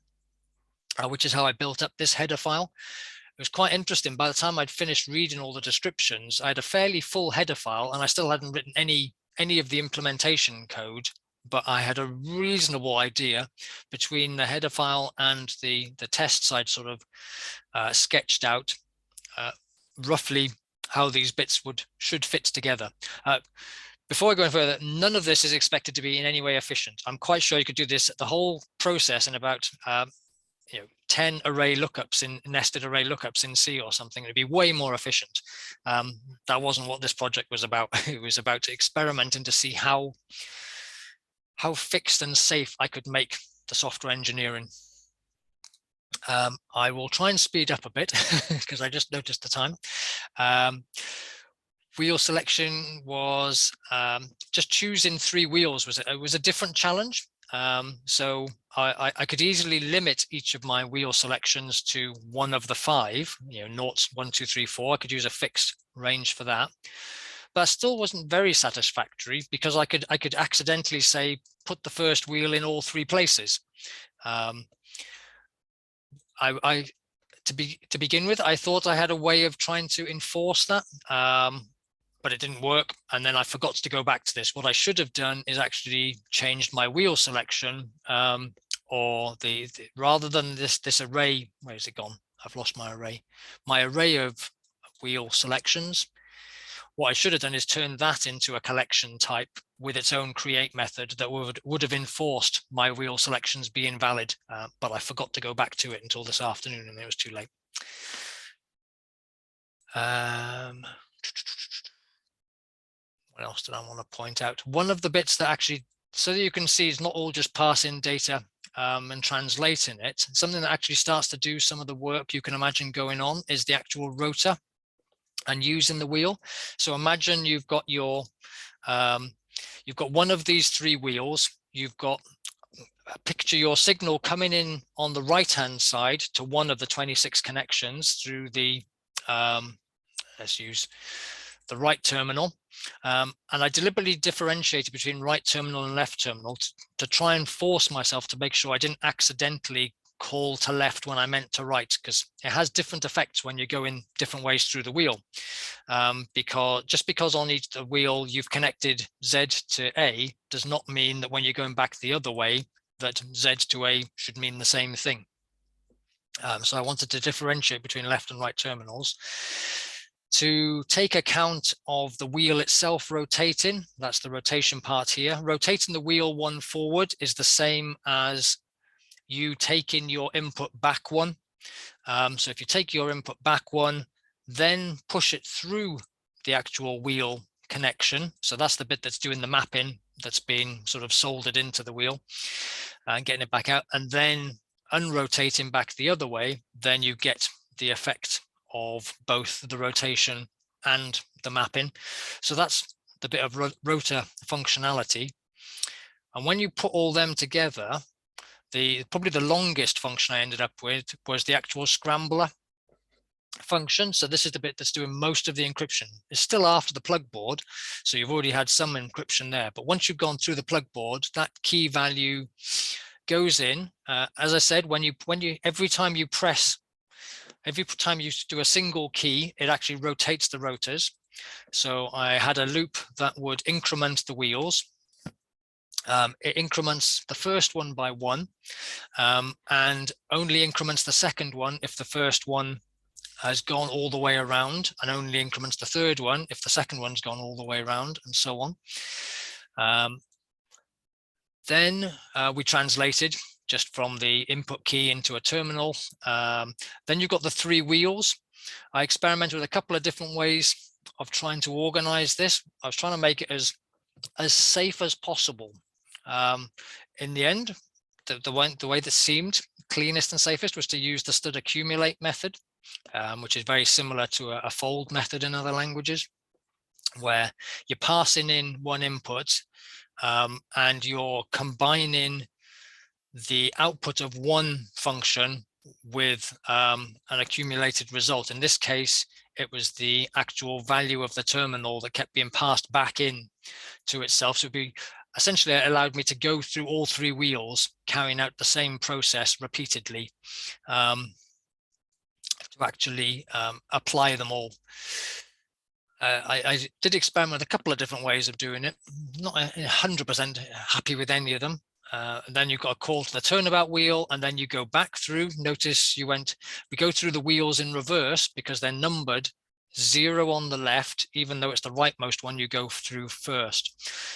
which is how I built up this header file. It was quite interesting. By the time I'd finished reading all the descriptions, I had a fairly full header file and I still hadn't written any of the implementation code, but I had a reasonable idea between the header file and the test side sort of sketched out roughly how these bits should fit together. Before I go any further, none of this is expected to be in any way efficient. I'm quite sure you could do this, the whole process, in about 10 array lookups in nested array lookups in C or something. It'd be way more efficient. That wasn't what this project was about. It was about experimenting to see how fixed and safe I could make the software engineering. I will try and speed up a bit because I just noticed the time. Wheel selection was just choosing 3 wheels was a different challenge. So I could easily limit each of my wheel selections to one of the 5, you know, 0, 1, 2, 3, 4. I could use a fixed range for that. But it still wasn't very satisfactory because I could accidentally say, put the first wheel in all 3 places. To begin with, I thought I had a way of trying to enforce that, but it didn't work. And then I forgot to go back to this. What I should have done is actually changed my wheel selection, or rather than this array. Where has it gone? I've lost my array. My array of wheel selections. What I should have done is turn that into a collection type with its own create method that would have enforced my wheel selections being valid, but I forgot to go back to it until this afternoon and it was too late. What else did I want to point out? One of the bits that actually, so that you can see, is not all just passing data and translating it. Something that actually starts to do some of the work you can imagine going on is the actual rotor and using the wheel. So imagine you've got your you've got one of these 3 wheels. You've got, picture your signal coming in on the right hand side to one of the 26 connections through the let's use the right terminal, and I deliberately differentiated between right terminal and left terminal to try and force myself to make sure I didn't accidentally call to left when I meant to right, because it has different effects when you go in different ways through the wheel. Because on each wheel you've connected Z to A does not mean that when you're going back the other way that Z to A should mean the same thing. So I wanted to differentiate between left and right terminals. To take account of the wheel itself rotating, that's the rotation part here. Rotating the wheel 1 forward is the same as you taking your input back 1. So if you take your input back 1, then push it through the actual wheel connection. So that's the bit that's doing the mapping, that's being sort of soldered into the wheel and getting it back out, and then unrotating back the other way, then you get the effect of both the rotation and the mapping. So that's the bit of rotor functionality. And when you put all them together, probably the longest function I ended up with was the actual Scrambler function. So this is the bit that's doing most of the encryption. It's still after the plug board, so you've already had some encryption there. But once you've gone through the plug board, that key value goes in. As I said, every time you do a single key, it actually rotates the rotors. So I had a loop that would increment the wheels. It increments the first one by 1, and only increments the second one if the first one has gone all the way around, and only increments the third one if the second one's gone all the way around, and so on. Then we translated just from the input key into a terminal. Then you've got the 3 wheels. I experimented with a couple of different ways of trying to organize this. I was trying to make it as safe as possible. In the end, the way that seemed cleanest and safest was to use the stud accumulate method, which is very similar to a fold method in other languages, where you're passing in one input and you're combining the output of one function with an accumulated result. In this case, it was the actual value of the terminal that kept being passed back in to itself. So essentially it allowed me to go through all 3 wheels, carrying out the same process repeatedly to actually apply them all. I did experiment with a couple of different ways of doing it. Not 100% happy with any of them. Then you've got a call to the turnabout wheel, and then you go back through. Notice we go through the wheels in reverse because they're numbered 0 on the left, even though it's the rightmost one you go through first.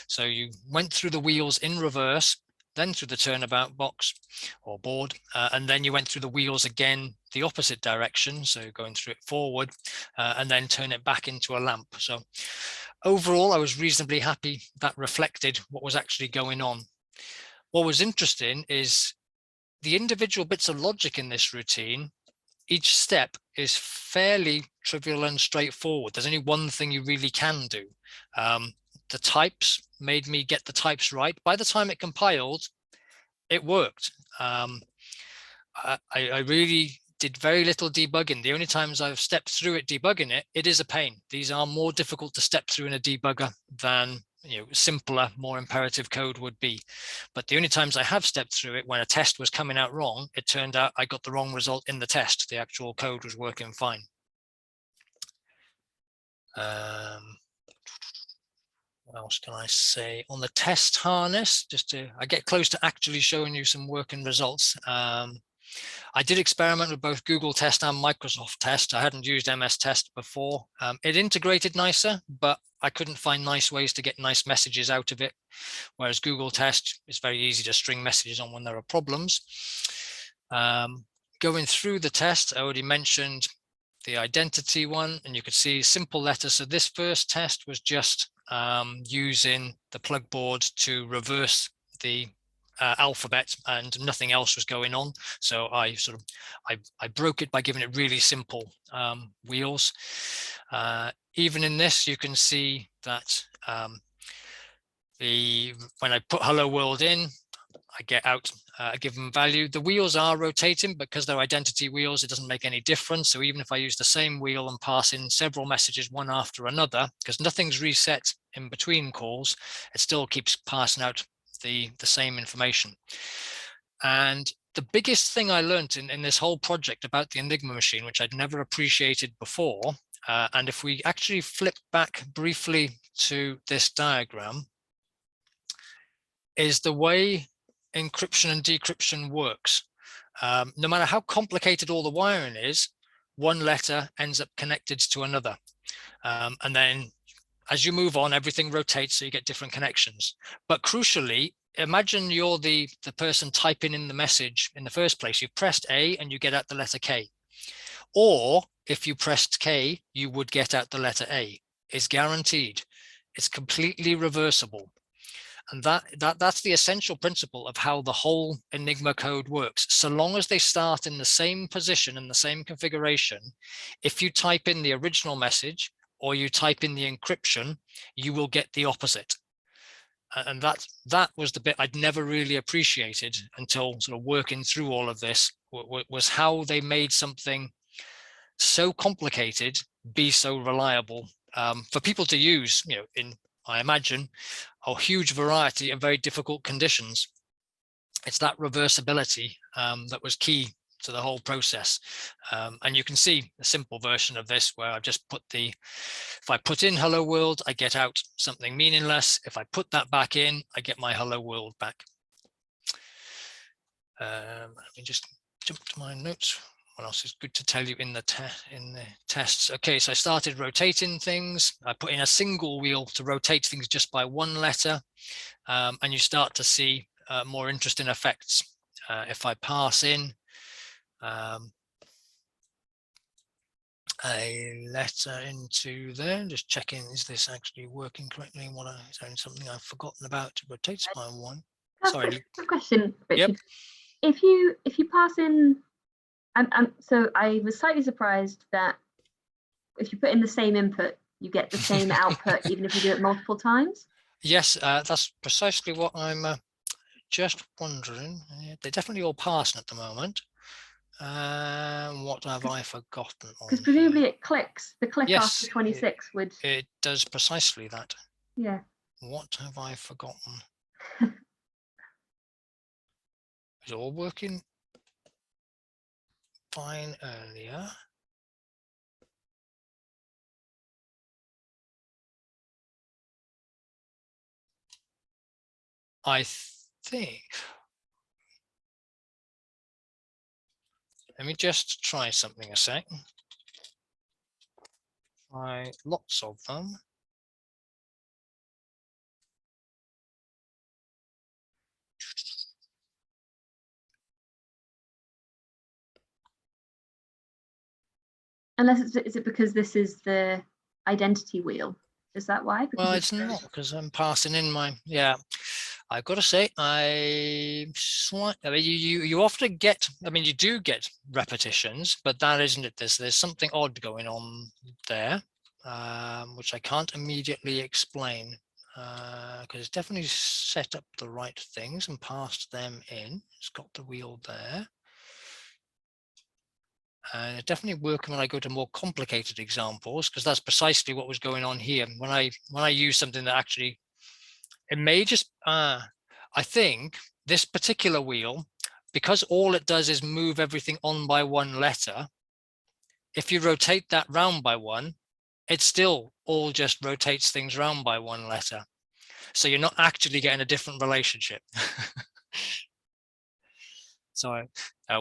So you went through the wheels in reverse, then through the turnabout box or board, and then you went through the wheels again the opposite direction, so going through it forward, and then turn it back into a lamp. So overall, I was reasonably happy that reflected what was actually going on. What was interesting is the individual bits of logic in this routine. Each step is fairly trivial and straightforward. There's only one thing you really can do. The types made me get the types right. By the time it compiled, it worked. I really did very little debugging. The only times I've stepped through it debugging it, it is a pain. These are more difficult to step through in a debugger than simpler, more imperative code would be. But the only times I have stepped through it, when a test was coming out wrong, it turned out I got the wrong result in the test. The actual code was working fine. What else can I say on the test harness? I get close to actually showing you some working results. I did experiment with both Google Test and Microsoft Test. I hadn't used MS Test before. It integrated nicer, but I couldn't find nice ways to get nice messages out of it. Whereas Google Test, it's very easy to string messages on when there are problems. Going through the test, I already mentioned the identity one, and you could see simple letters. So this first test was just using the plug board to reverse the alphabet, and nothing else was going on. So I broke it by giving it really simple wheels. Even in this, you can see that when I put hello world in, I get out a given value. The wheels are rotating, because they're identity wheels, it doesn't make any difference. So even if I use the same wheel and pass in several messages one after another, because nothing's reset in between calls, it still keeps passing out the same information. And the biggest thing I learned in this whole project about the Enigma machine, which I'd never appreciated before, and if we actually flip back briefly to this diagram, is the way encryption and decryption works. No matter how complicated all the wiring is, one letter ends up connected to another. And then as you move on, everything rotates, so you get different connections. But crucially, imagine you're the person typing in the message in the first place. You pressed A and you get out the letter K. Or if you pressed K, you would get out the letter A. It's guaranteed. It's completely reversible. And that's the essential principle of how the whole Enigma code works. So long as they start in the same position and the same configuration, if you type in the original message or you type in the encryption, you will get the opposite. And that was the bit I'd never really appreciated until sort of working through all of this, was how they made something so complicated be so reliable for people to use, in, I imagine, a huge variety of very difficult conditions. It's that reversibility that was key to the whole process. And you can see a simple version of this where I've just put if I put in hello world, I get out something meaningless. If I put that back in, I get my hello world back. Let me just jump to my notes. What else is good to tell you in the tests? Okay, so I started rotating things. I put in a single wheel to rotate things just by one letter, and you start to see more interesting effects. If I pass in a letter into there, just checking, is this actually working correctly? Is there something I've forgotten about? It rotates by one. Sorry. Good question, Richard. Yep. If you pass in, so I was slightly surprised that if you put in the same input, you get the same output, even if you do it multiple times. Yes, that's precisely what I'm just wondering. They're definitely all passing at the moment. What have I forgotten? Because presumably it clicks. The click Yes, after 26 would. It does precisely that. Yeah. What have I forgotten? Is it all working fine earlier? I think. Let me just try something a sec. Try lots of them. Unless is it because this is the identity wheel? Is that why? Because Well, it's not, because I'm passing in my, yeah. I've got to say, I mean, you often get, I mean, you do get repetitions, but that isn't it. There's something odd going on there, which I can't immediately explain, because it's definitely set up the right things and passed them in. It's got the wheel there. And it's definitely working when I go to more complicated examples, because that's precisely what was going on here. When I use something that actually, it may just, I think this particular wheel, because all it does is move everything on by one letter, if you rotate that round by one, it still all just rotates things round by one letter. So you're not actually getting a different relationship. So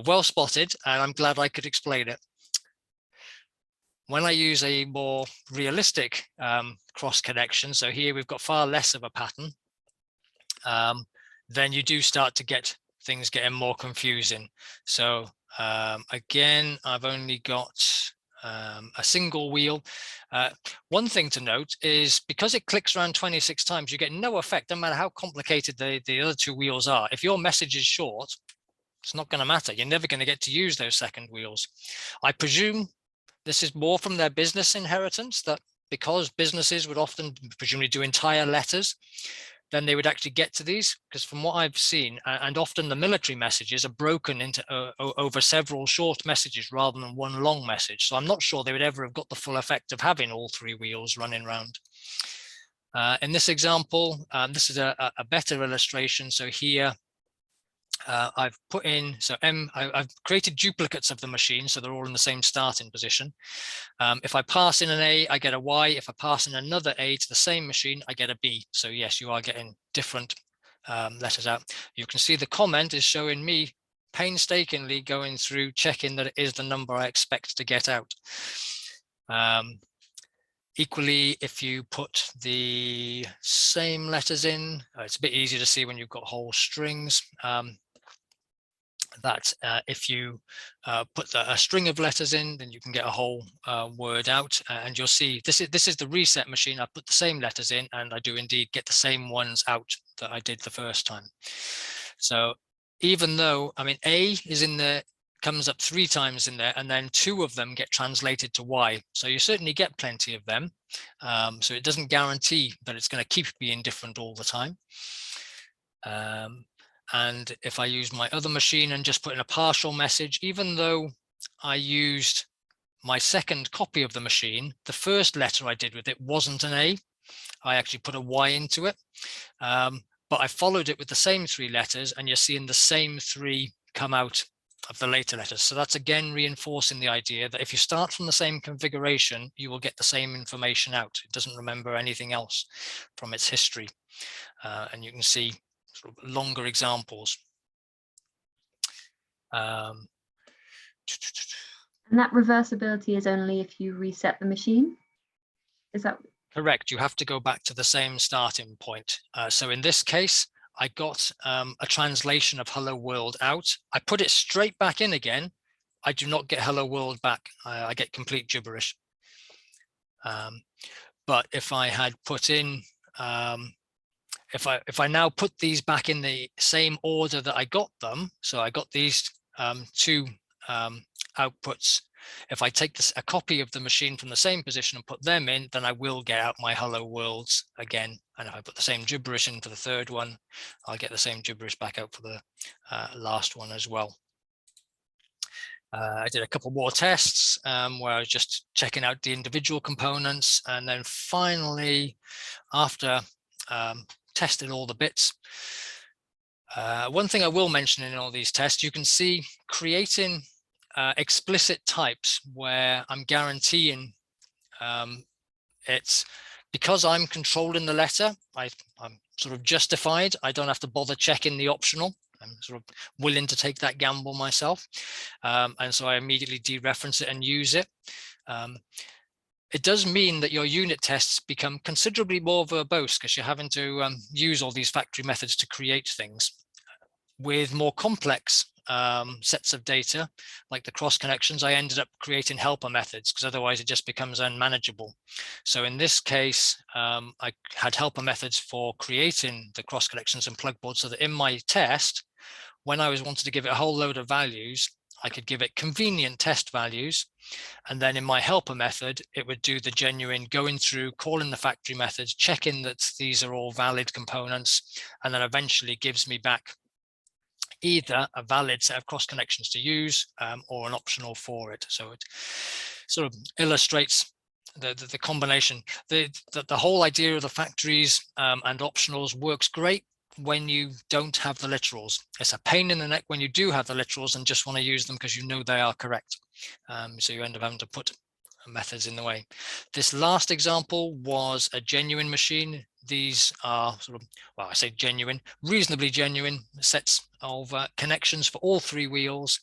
well spotted, and I'm glad I could explain it. When I use a more realistic cross connection, so here we've got far less of a pattern, then you do start to get things getting more confusing. So again, I've only got a single wheel. One thing to note is because it clicks around 26 times, you get no effect, no matter how complicated the other two wheels are. If your message is short, it's not going to matter. You're never going to get to use those second wheels. I presume this is more from their business inheritance, that because businesses would often presumably do entire letters, then they would actually get to these, because from what I've seen, and often the military messages are broken into over several short messages rather than one long message. So I'm not sure they would ever have got the full effect of having all three wheels running around. In this example, this is a better illustration. So here, I've put in, so I've created duplicates of the machine, so they're all in the same starting position. If I pass in an A, I get a Y. If I pass in another A to the same machine, I get a B. So yes, you are getting different letters out. You can see the comment is showing me painstakingly going through, checking that it is the number I expect to get out. Equally, if you put the same letters in, it's a bit easier to see when you've got whole strings. That if you put a string of letters in, then you can get a whole word out, and you'll see this is the reset machine. I put the same letters in, and I do indeed get the same ones out that I did the first time. So even though, I mean, A is in there, comes up 3 times in there, and then 2 of them get translated to Y. So you certainly get plenty of them. So it doesn't guarantee that it's going to keep being different all the time. And if I use my other machine and just put in a partial message, even though I used my second copy of the machine, the first letter I did with it wasn't an A. I actually put a Y into it. But I followed it with the same 3 letters, and you're seeing the same 3 come out of the later letters. So that's again reinforcing the idea that if you start from the same configuration, you will get the same information out. It doesn't remember anything else from its history. And you can see sort of longer examples. And that reversibility is only if you reset the machine? Is that correct? You have to go back to the same starting point. So in this case, I got a translation of Hello World out. I put it straight back in again. I do not get Hello World back. I get complete gibberish. But if I had put in, if I now put these back in the same order that I got them, so I got these 2 outputs. If I take a copy of the machine from the same position and put them in, then I will get out my Hello Worlds again. And if I put the same gibberish in for the third one, I'll get the same gibberish back out for the last one as well. I did a couple more tests where I was just checking out the individual components. And then finally, after tested all the bits, one thing I will mention in all these tests, you can see creating explicit types where I'm guaranteeing it's because I'm controlling the letter, I'm sort of justified. I don't have to bother checking the optional. I'm sort of willing to take that gamble myself. And so I immediately dereference it and use it. It does mean that your unit tests become considerably more verbose because you're having to use all these factory methods to create things. With more complex sets of data, like the cross connections, I ended up creating helper methods because otherwise it just becomes unmanageable. So in this case, I had helper methods for creating the cross connections and plug boards so that in my test, when I wanted to give it a whole load of values, I could give it convenient test values. And then in my helper method, it would do the genuine going through, calling the factory methods, checking that these are all valid components, and then eventually gives me back either a valid set of cross connections to use or an optional for it. So it sort of illustrates the combination. The whole idea of the factories and optionals works great when you don't have the literals. It's a pain in the neck when you do have the literals and just want to use them because you know they are correct. So you end up having to put methods in the way. This last example was a genuine machine. These are sort of, well, I say genuine, reasonably genuine sets of connections for all three wheels,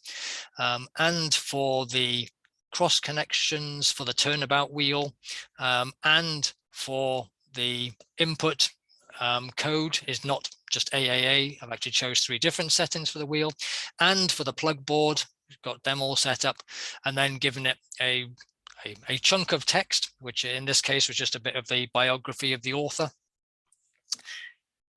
and for the cross connections for the turnabout wheel, and for the input code is not just AAA. I've actually chose 3 different settings for the wheel, and for the plug board, we've got them all set up, and then given it a chunk of text, which in this case was just a bit of the biography of the author.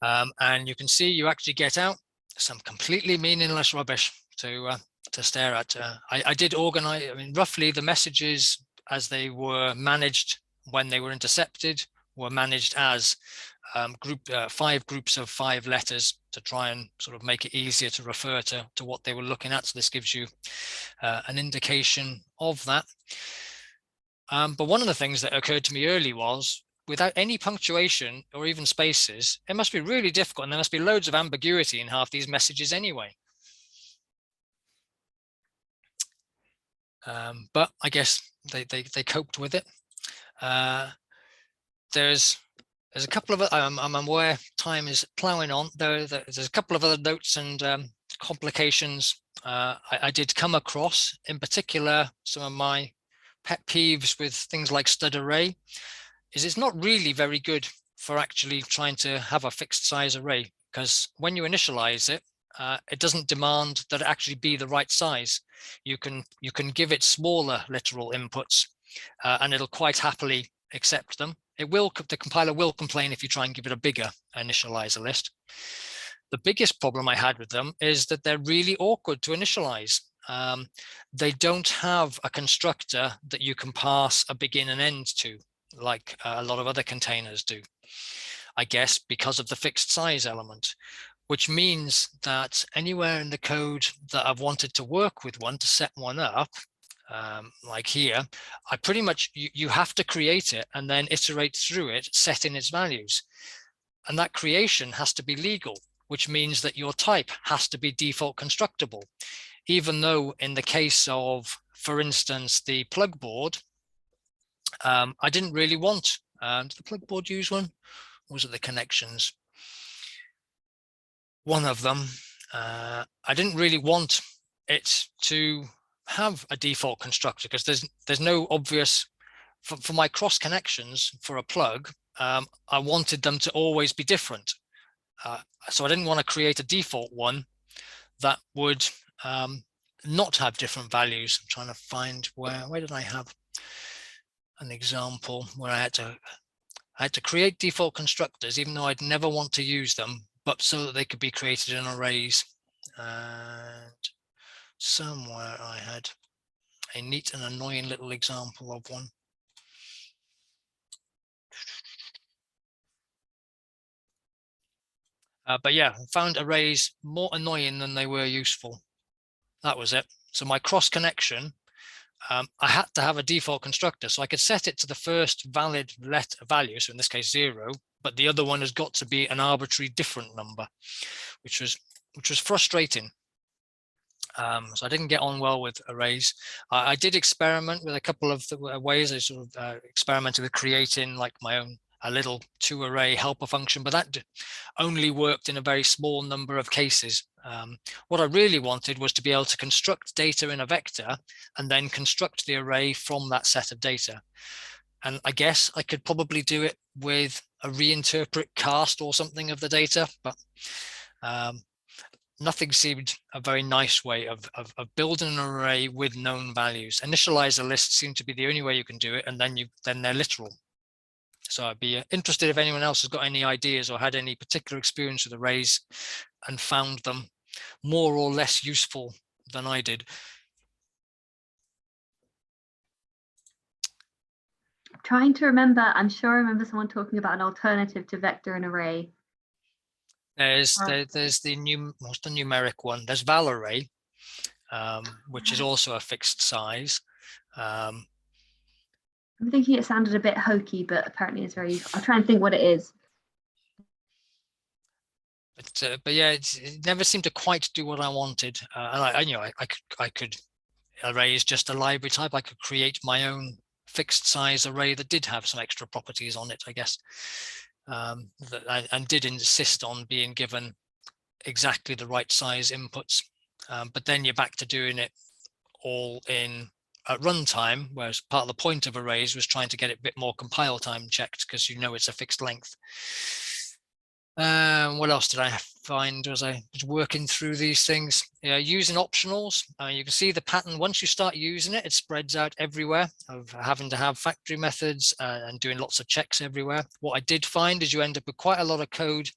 And you can see you actually get out some completely meaningless rubbish to stare at. I did organize, I mean, roughly the messages as they were managed when they were intercepted were managed as 5 groups of 5 letters to try and sort of make it easier to refer to what they were looking at. So this gives you an indication of that. But one of the things that occurred to me early was, without any punctuation or even spaces, it must be really difficult, and there must be loads of ambiguity in half these messages anyway. But I guess they coped with it. There's a couple of, I'm aware time is ploughing on. There's a couple of other notes and complications I did come across. In particular, some of my pet peeves with things like stud array is it's not really very good for actually trying to have a fixed size array, because when you initialize it, it doesn't demand that it actually be the right size. You can give it smaller literal inputs and it'll quite happily accept them. The compiler will complain if you try and give it a bigger initializer list. The biggest problem I had with them is that they're really awkward to initialize. They don't have a constructor that you can pass a begin and end to, like a lot of other containers do, I guess because of the fixed size element, which means that anywhere in the code that I've wanted to work with one to set one up, like here, I pretty much, you have to create it and then iterate through it, setting its values. And that creation has to be legal, which means that your type has to be default constructible. Even though in the case of, for instance, the plug board, I didn't really want, did the plug board use one? Or was it the connections? One of them, I didn't really want it to have a default constructor because there's no obvious, for my cross connections for a plug, I wanted them to always be different. So I didn't want to create a default one that would not have different values. I'm trying to find where did I have an example where I had to create default constructors, even though I'd never want to use them, but so that they could be created in arrays. And somewhere I had a neat and annoying little example of one. But yeah, I found arrays more annoying than they were useful. That was it. So my cross connection, I had to have a default constructor, so I could set it to the first valid value, so in this case 0, but the other one has got to be an arbitrary different number, which was frustrating. So I didn't get on well with arrays. I did experiment with a couple of ways. I sort of experimented with creating like my own a little 2-array helper function, but that only worked in a very small number of cases. What I really wanted was to be able to construct data in a vector and then construct the array from that set of data. And I guess I could probably do it with a reinterpret cast or something of the data, but nothing seemed a very nice way of building an array with known values. Initializer lists seem to be the only way you can do it, and then they're literal. So I'd be interested if anyone else has got any ideas or had any particular experience with arrays and found them more or less useful than I did. Trying to remember, I'm sure I remember someone talking about an alternative to vector and array. There's the what's the numeric one? There's val array, which is also a fixed size. I'm thinking it sounded a bit hokey, but apparently it's very. I'll try and think what it is. But yeah, it never seemed to quite do what I wanted. And I could array is just a library type. I could create my own fixed size array that did have some extra properties on it, I guess. And did insist on being given exactly the right size inputs. But then you're back to doing it all in at runtime, whereas part of the point of arrays was trying to get it a bit more compile time checked, because it's a fixed length. What else did I find as I was working through these things? Yeah, using optionals. You can see the pattern. Once you start using it, it spreads out everywhere, of having to have factory methods and doing lots of checks everywhere. What I did find is you end up with quite a lot of code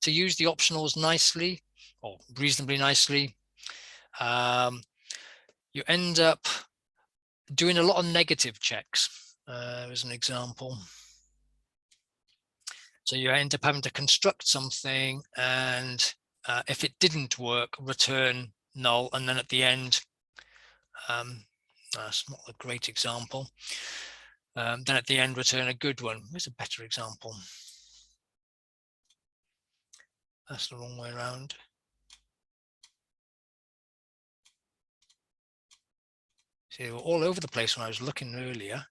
to use the optionals nicely, or reasonably nicely. You end up doing a lot of negative checks, as an example. So you end up having to construct something, and if it didn't work, return null, and then at the end, that's not a great example, then at the end return a good one. Here's a better example. That's the wrong way around. See, they were all over the place when I was looking earlier.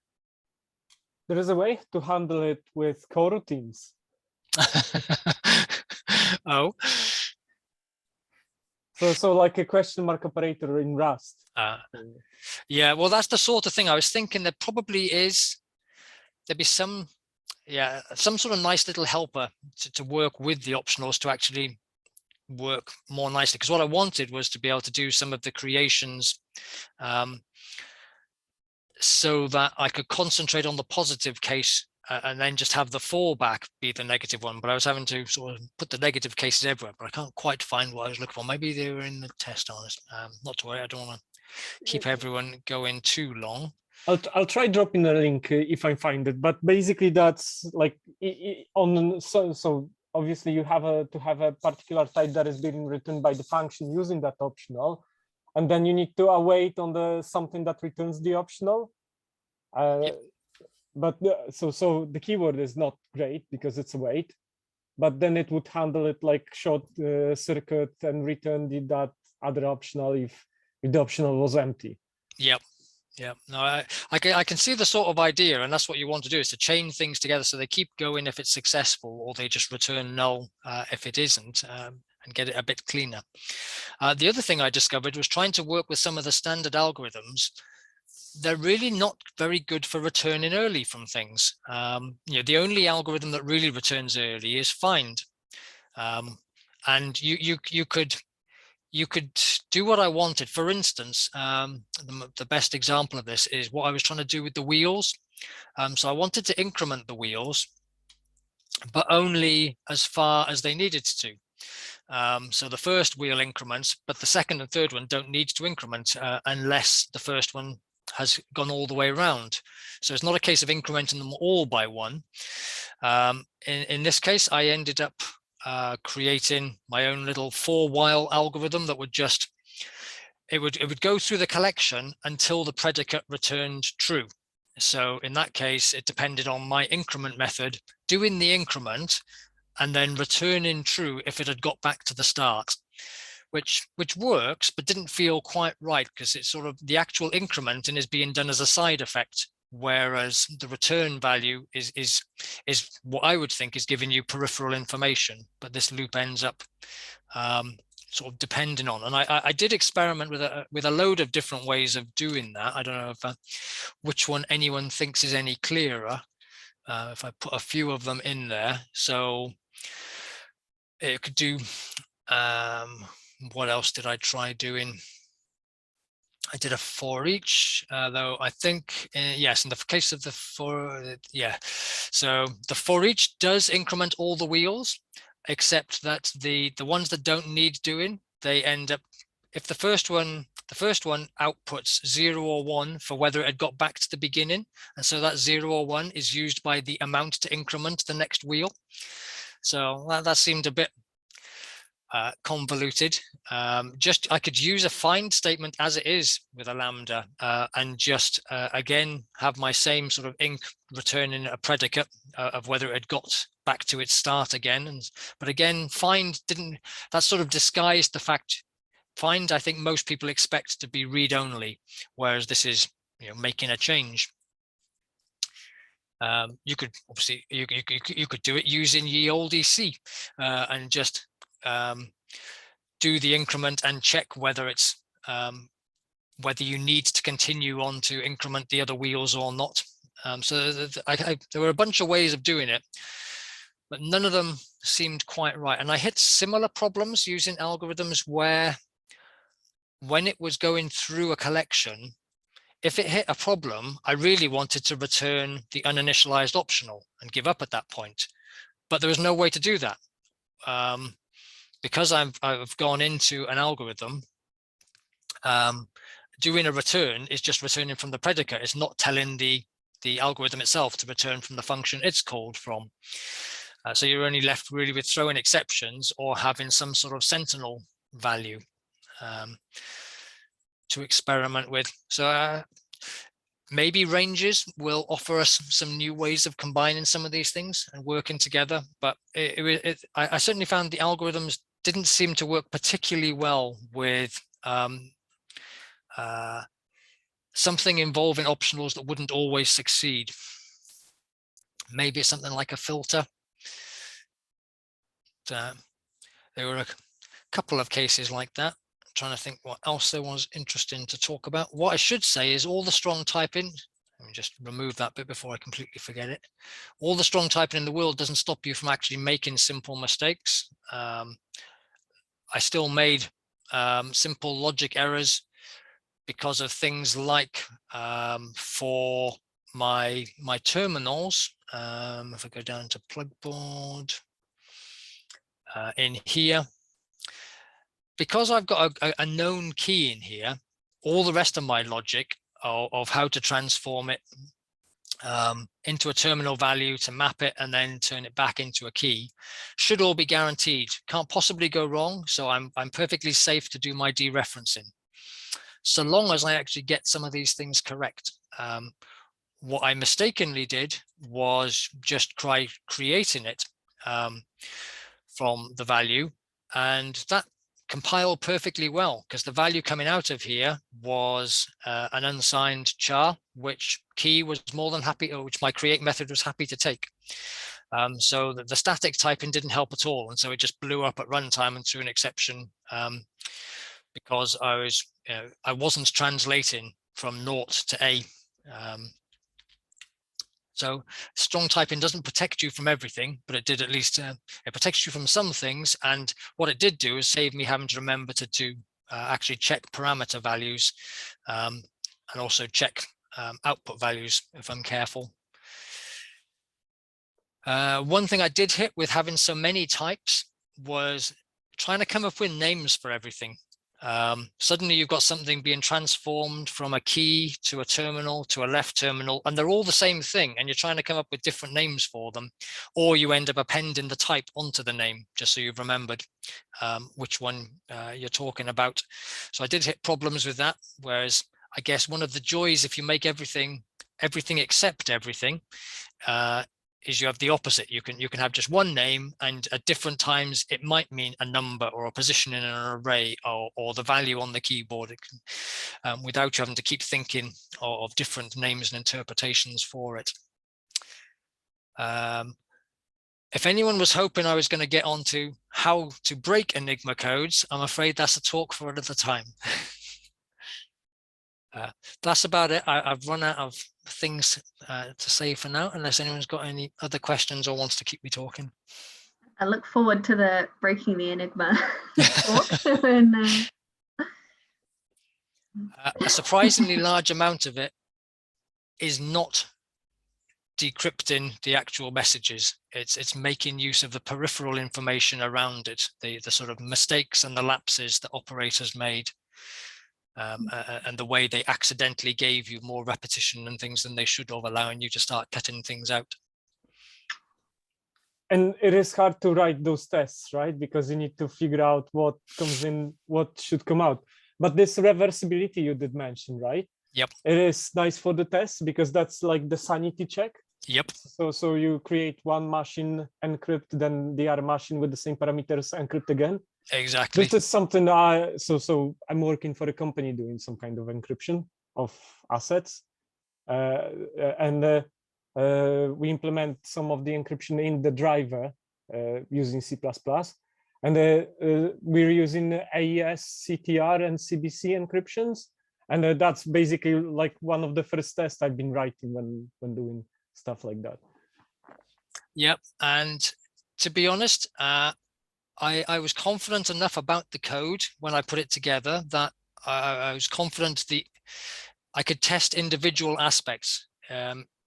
There is a way to handle it with coroutines. Oh. So like a question mark operator in Rust. Yeah, well, that's the sort of thing I was thinking. There probably there'd be some sort of nice little helper to work with the optionals to actually work more nicely. Because what I wanted was to be able to do some of the creations so that I could concentrate on the positive case and then just have the fallback be the negative one. But I was having to sort of put the negative cases everywhere, but I can't quite find what I was looking for. Maybe they were in the test on it. Not to worry, I don't want to keep everyone going too long. I'll try dropping a link if I find it, but basically that's like so obviously you have to have a particular type that is being written by the function using that optional, and then you need to await on the something that returns the optional. Yep. But so the keyword is not great because it's await, but then it would handle it like short circuit and return that other optional if the optional was empty. Yep. Yeah, no, I can see the sort of idea, and that's what you want to do, is to chain things together so they keep going if it's successful, or they just return null if it isn't, and get it a bit cleaner. The other thing I discovered was trying to work with some of the standard algorithms. They're really not very good for returning early from things. The only algorithm that really returns early is find, and you could do what I wanted. For instance, the best example of this is what I was trying to do with the wheels. So I wanted to increment the wheels, but only as far as they needed to. So the first wheel increments, but the second and third one don't need to increment unless the first one has gone all the way around. So it's not a case of incrementing them all by one. In this case, I ended up creating my own little for while algorithm that would just it would go through the collection until the predicate returned true. So in that case, it depended on my increment method doing the increment and then returning true if it had got back to the start, which works but didn't feel quite right, because it's sort of the actual increment and is being done as a side effect, whereas the return value is what I would think is giving you peripheral information, but this loop ends up sort of depending on. And I did experiment with a load of different ways of doing that. I don't know if which one anyone thinks is any clearer. If I put a few of them in there, so it could do what else did I try doing? I did a for each, though I think, yes, in the case of the so the for each does increment all the wheels, except that the ones that don't need doing, they end up, if the first one outputs 0 or 1 for whether it had got back to the beginning, and so that 0 or 1 is used by the amount to increment the next wheel. So that seemed a bit convoluted. Just I could use a find statement as it is with a lambda, and just again have my same sort of inc returning a predicate of whether it had got back to its start again. But again, find didn't, that sort of disguised the fact. Find, I think most people expect to be read only, whereas this is, you know, making a change. You could obviously you could do it using ye olde EC, and just do the increment and check whether it's whether you need to continue on to increment the other wheels or not. So there were a bunch of ways of doing it, but none of them seemed quite right. And I hit similar problems using algorithms where when it was going through a collection, if it hit a problem, I really wanted to return the uninitialized optional and give up at that point, but there was no way to do that. Because I've gone into an algorithm, doing a return is just returning from the predicate. It's not telling the algorithm itself to return from the function it's called from. So you're only left really with throwing exceptions or having some sort of sentinel value to experiment with. So maybe ranges will offer us some new ways of combining some of these things and working together. But I certainly found the algorithms didn't seem to work particularly well with something involving optionals that wouldn't always succeed. Maybe it's something like a filter. There were a couple of cases like that. I'm trying to think what else there was interesting to talk about. What I should say is all the strong typing, let me just remove that bit before I completely forget it. All the strong typing in the world doesn't stop you from actually making simple mistakes. I still made simple logic errors because of things like for my terminals, if I go down to plugboard in here, because I've got a known key in here, all the rest of my logic of how to transform it into a terminal value, to map it and then turn it back into a key should all be guaranteed. Can't possibly go wrong. So I'm perfectly safe to do my dereferencing, so long as I actually get some of these things correct. What I mistakenly did was just try creating it from the value, and that compiled perfectly well because the value coming out of here was an unsigned char, which key was more than happy, or which my create method was happy to take. So the static typing didn't help at all, and so it just blew up at runtime and threw an exception because I wasn't translating from 0 to A. So strong typing doesn't protect you from everything, but it did at least, it protects you from some things. And what it did do is save me having to remember to actually check parameter values and also check output values if I'm careful. One thing I did hit with having so many types was trying to come up with names for everything. Suddenly you've got something being transformed from a key to a terminal to a left terminal, and they're all the same thing, and you're trying to come up with different names for them, or you end up appending the type onto the name just so you've remembered which one you're talking about. So I did hit problems with that, whereas I guess one of the joys if you make everything except everything is you have the opposite. You can have just one name, and at different times it might mean a number or a position in an array or the value on the keyboard. It can, without you having to keep thinking of different names and interpretations for it. If anyone was hoping I was going to get onto how to break Enigma codes, I'm afraid that's a talk for another time. That's about it. I've run out of things to say for now, unless anyone's got any other questions or wants to keep me talking. I look forward to the breaking the Enigma talk. And, A surprisingly large amount of it is not decrypting the actual messages. It's making use of the peripheral information around it, the sort of mistakes and the lapses that operators made, and the way they accidentally gave you more repetition and things than they should have, allowing you to start cutting things out. And it is hard to write those tests, right? Because you need to figure out what comes in, what should come out. But this reversibility you did mention, right? Yep. It is nice for the test because that's like the sanity check. Yep. So you create one machine, encrypt, then the other machine with the same parameters, encrypt again. Exactly. This is something so I'm working for a company doing some kind of encryption of assets, and we implement some of the encryption in the driver using C++, and we're using AES, CTR, and CBC encryptions, and that's basically like one of the first tests I've been writing when doing stuff like that. Yep. And to be honest, I was confident enough about the code when I put it together that I was confident I could test individual aspects.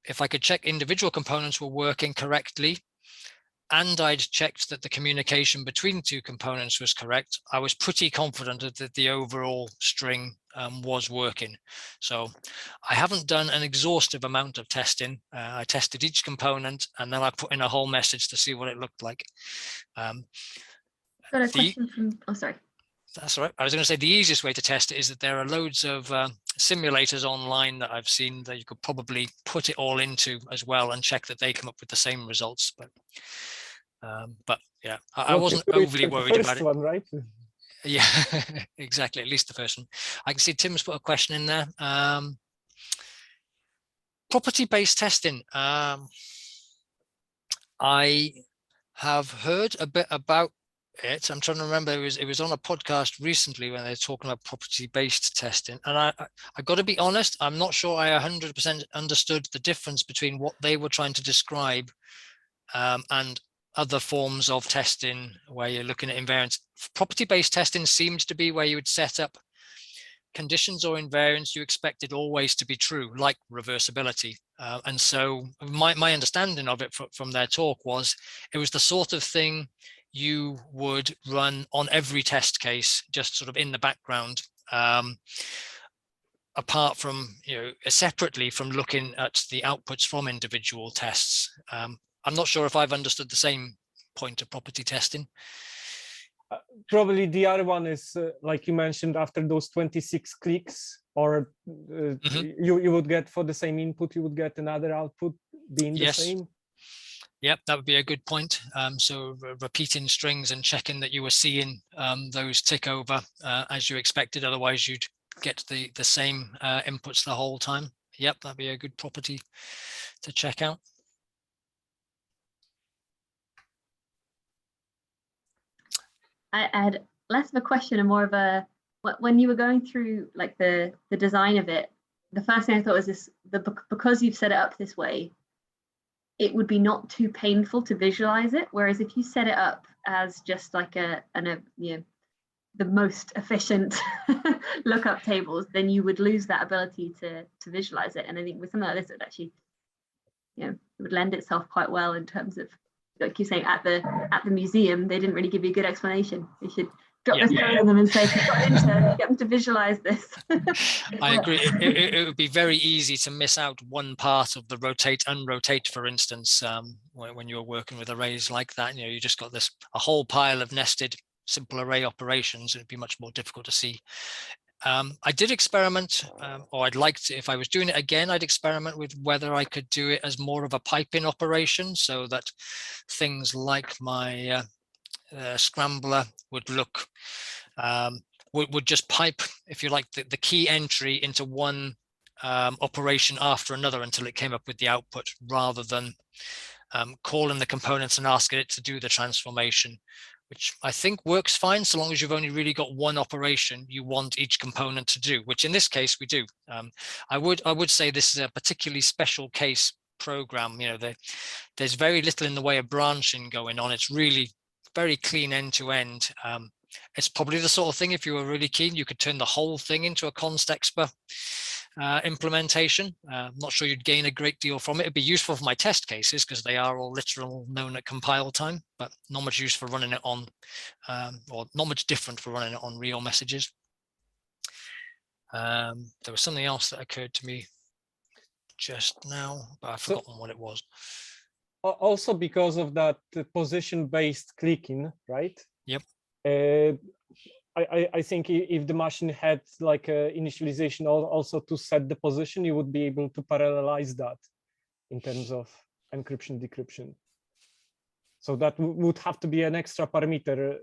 If I could check individual components were working correctly, and I'd checked that the communication between two components was correct, I was pretty confident that the overall string was working. So I haven't done an exhaustive amount of testing. I tested each component and then I put in a whole message to see what it looked like. got a question from, oh, sorry. That's all right. I was going to say the easiest way to test it is that there are loads of simulators online that I've seen that you could probably put it all into as well and check that they come up with the same results. But yeah, I wasn't overly worried about it. One, right? Yeah, exactly. At least the first one. I can see Tim's put a question in there. Property-based testing. I have heard a bit about it. I'm trying to remember, it was on a podcast recently when they were talking about property-based testing, and I got to be honest, I'm not sure I 100% understood the difference between what they were trying to describe and other forms of testing where you're looking at invariance. Property-based testing seems to be where you would set up conditions or invariants you expected always to be true, like reversibility. And so my understanding of it from their talk was it was the sort of thing you would run on every test case, just sort of in the background, apart from, separately from looking at the outputs from individual tests. I'm not sure if I've understood the same point of property testing. Probably the other one is, like you mentioned, after those 26 clicks, or you would get for the same input, you would get another output being the same. Yep, that would be a good point. So repeating strings and checking that you were seeing those tick over as you expected, otherwise you'd get the same inputs the whole time. Yep, that'd be a good property to check out. I had less of a question and more of a, when you were going through like the design of it, the first thing I thought was this, because you've set it up this way, it would be not too painful to visualize it. Whereas if you set it up as just like the most efficient lookup tables, then you would lose that ability to visualize it. And I think with something like this, it would actually, it would lend itself quite well in terms of, like you're saying, at the museum, they didn't really give you a good explanation. You should drop this code on them and say, if you've got an intern, get them to visualize this. I agree. It would be very easy to miss out one part of the rotate, unrotate, for instance, when you're working with arrays like that. You just got a whole pile of nested simple array operations. It'd be much more difficult to see. I did experiment, or I'd like to, if I was doing it again, I'd experiment with whether I could do it as more of a piping operation, so that things like my Scrambler would look, would just pipe, if you like, the key entry into one operation after another until it came up with the output, rather than calling the components and asking it to do the transformation, which I think works fine so long as you've only really got one operation you want each component to do, which in this case we do. I would say this is a particularly special case program. There's very little in the way of branching going on. It's really very clean end to end. It's probably the sort of thing, if you were really keen, you could turn the whole thing into a const expr implementation. Not sure you'd gain a great deal from it. It'd be useful for my test cases because they are all literal known at compile time, but not much use for running it on, or not much different for running it on real messages. There was something else that occurred to me just now, but I've forgotten what it was. Also, because of that position-based clicking, right? Yep. I think if the machine had like a initialization also to set the position, you would be able to parallelize that in terms of encryption, decryption. So that would have to be an extra parameter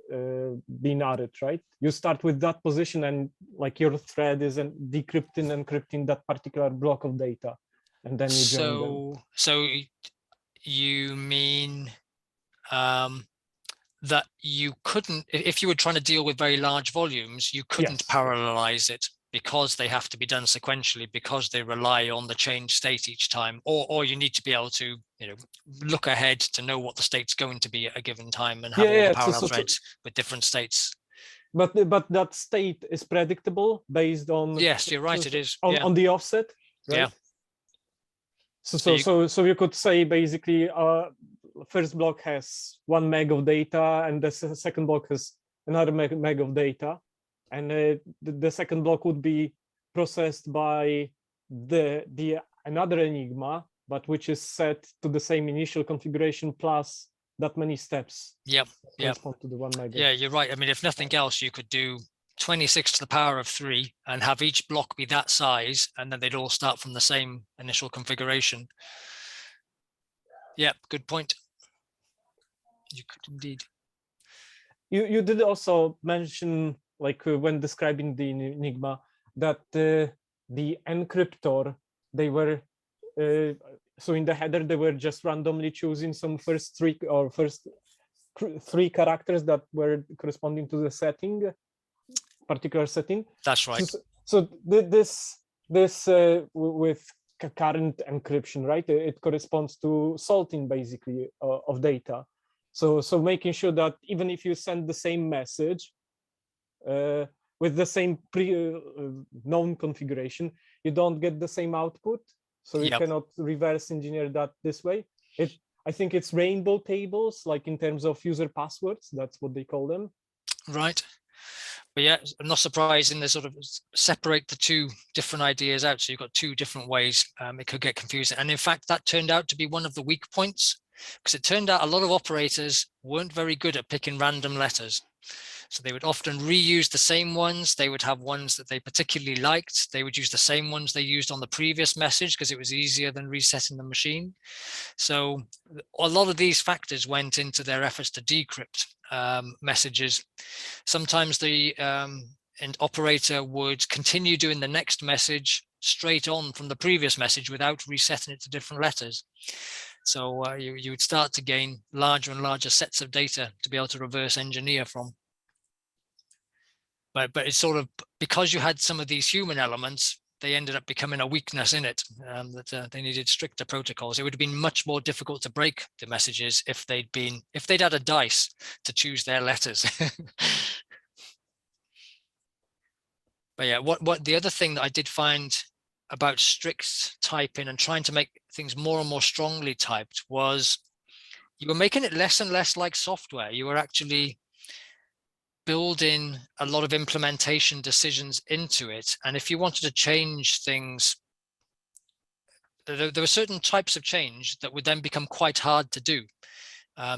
being added, right? You start with that position and like your thread is decrypting, encrypting that particular block of data. And then you join them. So you mean that you couldn't, if you were trying to deal with very large volumes, you couldn't parallelize it because they have to be done sequentially, because they rely on the change state each time, or you need to be able to, you know, look ahead to know what the state's going to be at a given time and have all the parallel threads with different states. But that state is predictable based on, yes, you're right, it is on the offset, right? Yeah. So you could say basically first block has 1 meg of data and the second block has another meg of data, and the second block would be processed by the another Enigma, but which is set to the same initial configuration plus that many steps. Yep. Correspond to the 1 meg. Yeah, you're right. I mean, if nothing else, you could do 26 to the power of 3 and have each block be that size, and then they'd all start from the same initial configuration. Yeah, good point. You could indeed. You did also mention, like when describing the Enigma, that the encryptor, they were so in the header they were just randomly choosing some first three characters that were corresponding to the particular setting. That's right. So this with current encryption, right? It corresponds to salting basically of data. So making sure that even if you send the same message with the same known configuration, you don't get the same output. So you cannot reverse engineer that this way. I think it's rainbow tables, like in terms of user passwords. That's what they call them. Right. But yeah, I'm not surprised in the sort of separate the two different ideas out. So you've got two different ways. It could get confusing. And in fact, that turned out to be one of the weak points, because it turned out a lot of operators weren't very good at picking random letters. So they would often reuse the same ones. They would have ones that they particularly liked. They would use the same ones they used on the previous message because it was easier than resetting the machine. So a lot of these factors went into their efforts to decrypt messages. Sometimes the operator would continue doing the next message straight on from the previous message without resetting it to different letters. So you would start to gain larger and larger sets of data to be able to reverse engineer from. But it's sort of, because you had some of these human elements, they ended up becoming a weakness in it, that they needed stricter protocols. It would have been much more difficult to break the messages if they'd had a dice to choose their letters. But yeah, what the other thing that I did find about strict typing and trying to make things more and more strongly typed was you were making it less and less like software. You were actually building a lot of implementation decisions into it. And if you wanted to change things, there were certain types of change that would then become quite hard to do.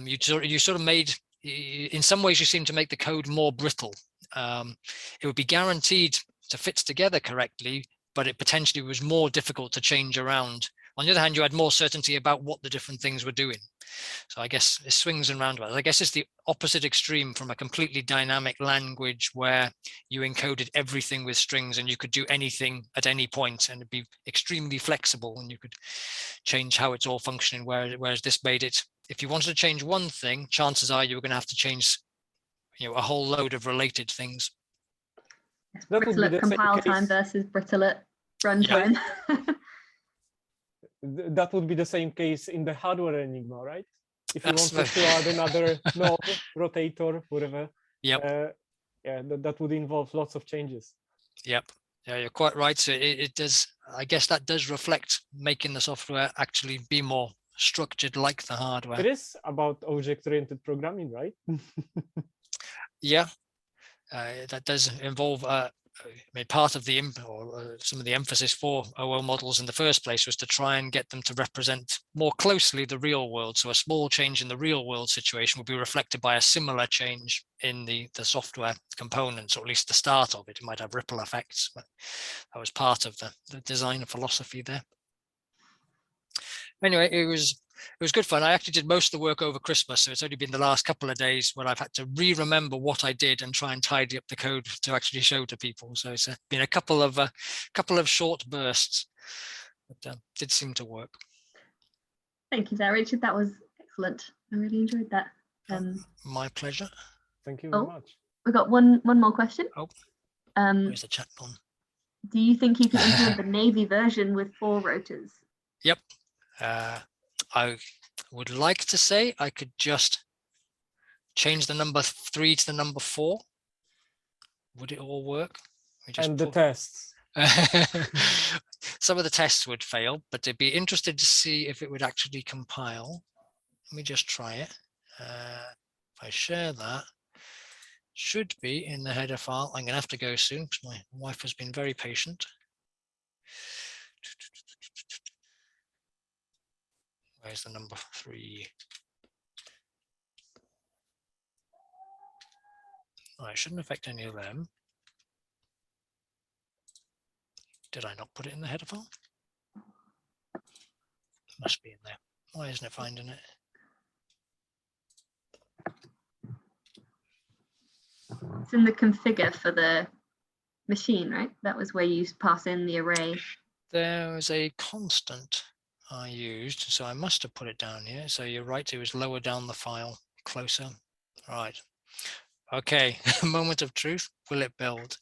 You sort of made, in some ways you seem to make the code more brittle. It would be guaranteed to fit together correctly, but it potentially was more difficult to change around. On the other hand, you had more certainty about what the different things were doing. So I guess it swings and roundabouts. I guess it's the opposite extreme from a completely dynamic language where you encoded everything with strings and you could do anything at any point and it'd be extremely flexible and you could change how it's all functioning, whereas this made it, if you wanted to change one thing, chances are you were going to have to change, you know, a whole load of related things. It's brittle at compile time versus brittle at runtime. Yeah. That would be the same case in the hardware Enigma, right? if you want us to add another knob, rotator, whatever. Yep. Yeah, that would involve lots of changes. Yep. Yeah, you're quite right. So it does. I guess that does reflect making the software actually be more structured like the hardware. It is about object-oriented programming, right? Yeah, that does involve. I mean, part of the some of the emphasis for OO models in the first place was to try and get them to represent more closely the real world. So a small change in the real world situation will be reflected by a similar change in the software components, or at least the start of it. It might have ripple effects, but that was part of the design philosophy there. Anyway, it was good fun. I actually did most of the work over Christmas, so it's only been the last couple of days where I've had to remember what I did and try and tidy up the code to actually show to people. So it's been a couple of short bursts, but did seem to work. Thank you there, Richard. That was excellent. I really enjoyed that. My pleasure. Thank you very much. We've got one more question. Oh, where's the chat gone? Do you think you can implement the Navy version with 4 rotors? Yep. I would like to say I could just change the number 3 to the number 4. Would it all work? And the tests. Some of the tests would fail, but I'd be interested to see if it would actually compile. Let me just try it. If I share that, should be in the header file. I'm going to have to go soon because my wife has been very patient. Where's the number 3? Oh, it shouldn't affect any of them. Did I not put it in the header file? It must be in there. Why isn't it finding it? It's in the configure for the machine, right? That was where you pass in the array. There was a constant I used, so I must have put it down here. So you're right, it was lower down the file, closer. Right. Okay, moment of truth. Will it build?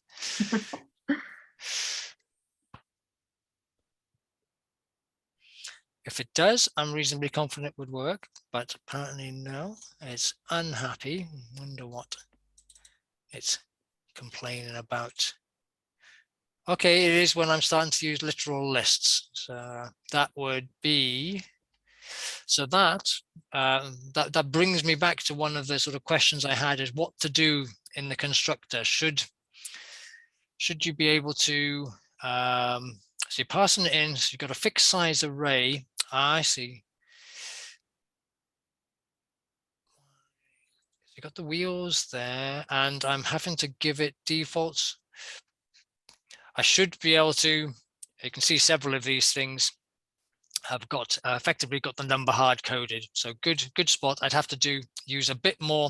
If it does, I'm reasonably confident it would work, but apparently no, it's unhappy. Wonder what it's complaining about. Okay, it is when I'm starting to use literal lists. So that would be, so that brings me back to one of the sort of questions I had, is what to do in the constructor. Should you be able to, so you're passing it in, so you've got a fixed size array. I see. You got the wheels there, and I'm having to give it defaults. I should be able to, you can see several of these things have got effectively got the number hard coded. So good spot. I'd have to use a bit more,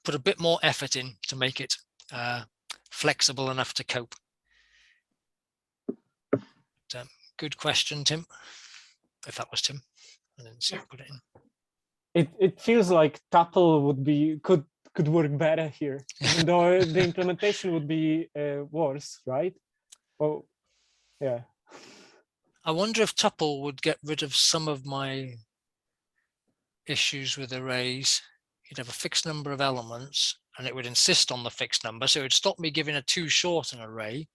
put a bit more effort in to make it flexible enough to cope. But, good question, Tim. If that was Tim, I didn't see put it in. It feels like tuple could work better here, even though the implementation would be worse, right? Well, yeah. I wonder if tuple would get rid of some of my issues with arrays. You'd have a fixed number of elements, and it would insist on the fixed number, so it would stop me giving a too short an array.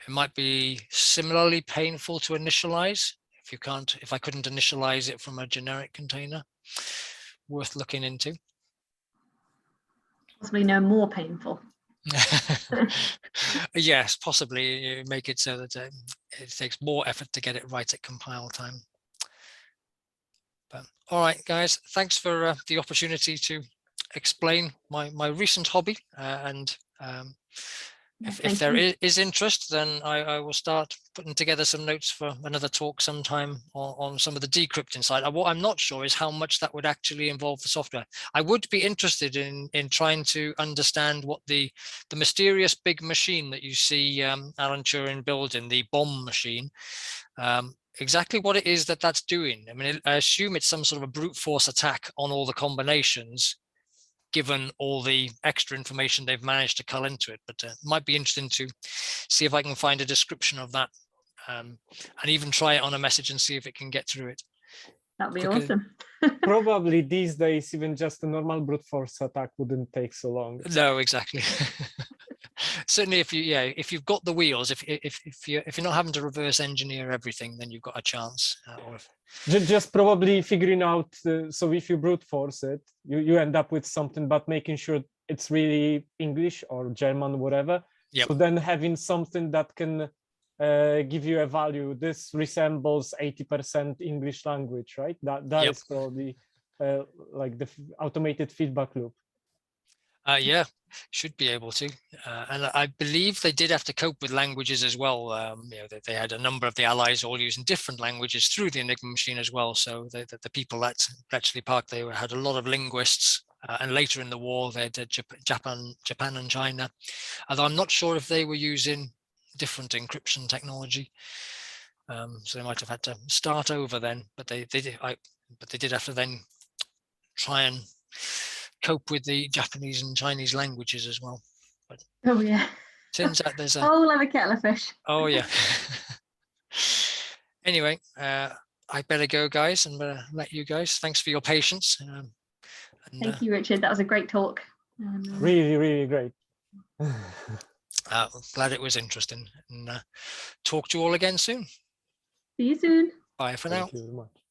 It might be similarly painful to initialize. If I couldn't initialize it from a generic container, worth looking into. Possibly no more painful. Yes, possibly make it so that it takes more effort to get it right at compile time. But all right, guys, thanks for the opportunity to explain my recent hobby, and if there is interest, then I will start putting together some notes for another talk sometime on some of the decrypting side. What I'm not sure is how much that would actually involve the software. I would be interested in trying to understand what the mysterious big machine that you see Alan Turing building, the bomb machine, exactly what it is that's doing. I mean, I assume it's some sort of a brute force attack on all the combinations, given all the extra information they've managed to cull into it. But it might be interesting to see if I can find a description of that, and even try it on a message and see if it can get through it. That'd be quicker. awesome. Probably these days, even just a normal brute force attack wouldn't take so long. No, exactly. Certainly, if you've got the wheels, if you're not having to reverse engineer everything, then you've got a chance. Just probably figuring out. So if you brute force it, you end up with something, but making sure it's really English or German, whatever. Yep. So then having something that can give you a value. This resembles 80% English language, right? That Yep. is probably like the automated feedback loop. Yeah, should be able to. And I believe they did have to cope with languages as well. They had a number of the allies all using different languages through the Enigma machine as well. So the people that actually parked there had a lot of linguists. And later in the war, they had Japan and China. Although I'm not sure if they were using different encryption technology. So they might have had to start over then. But they did have to then try and cope with the Japanese and Chinese languages as well. But Oh yeah. turns out there's a whole other kettle of fish. oh yeah. Anyway, I better go, guys, and let you guys. Thanks for your patience. Thank you, Richard. That was a great talk. Really, really great. Glad it was interesting, and talk to you all again soon. See you soon. Bye for now. Thank you very much.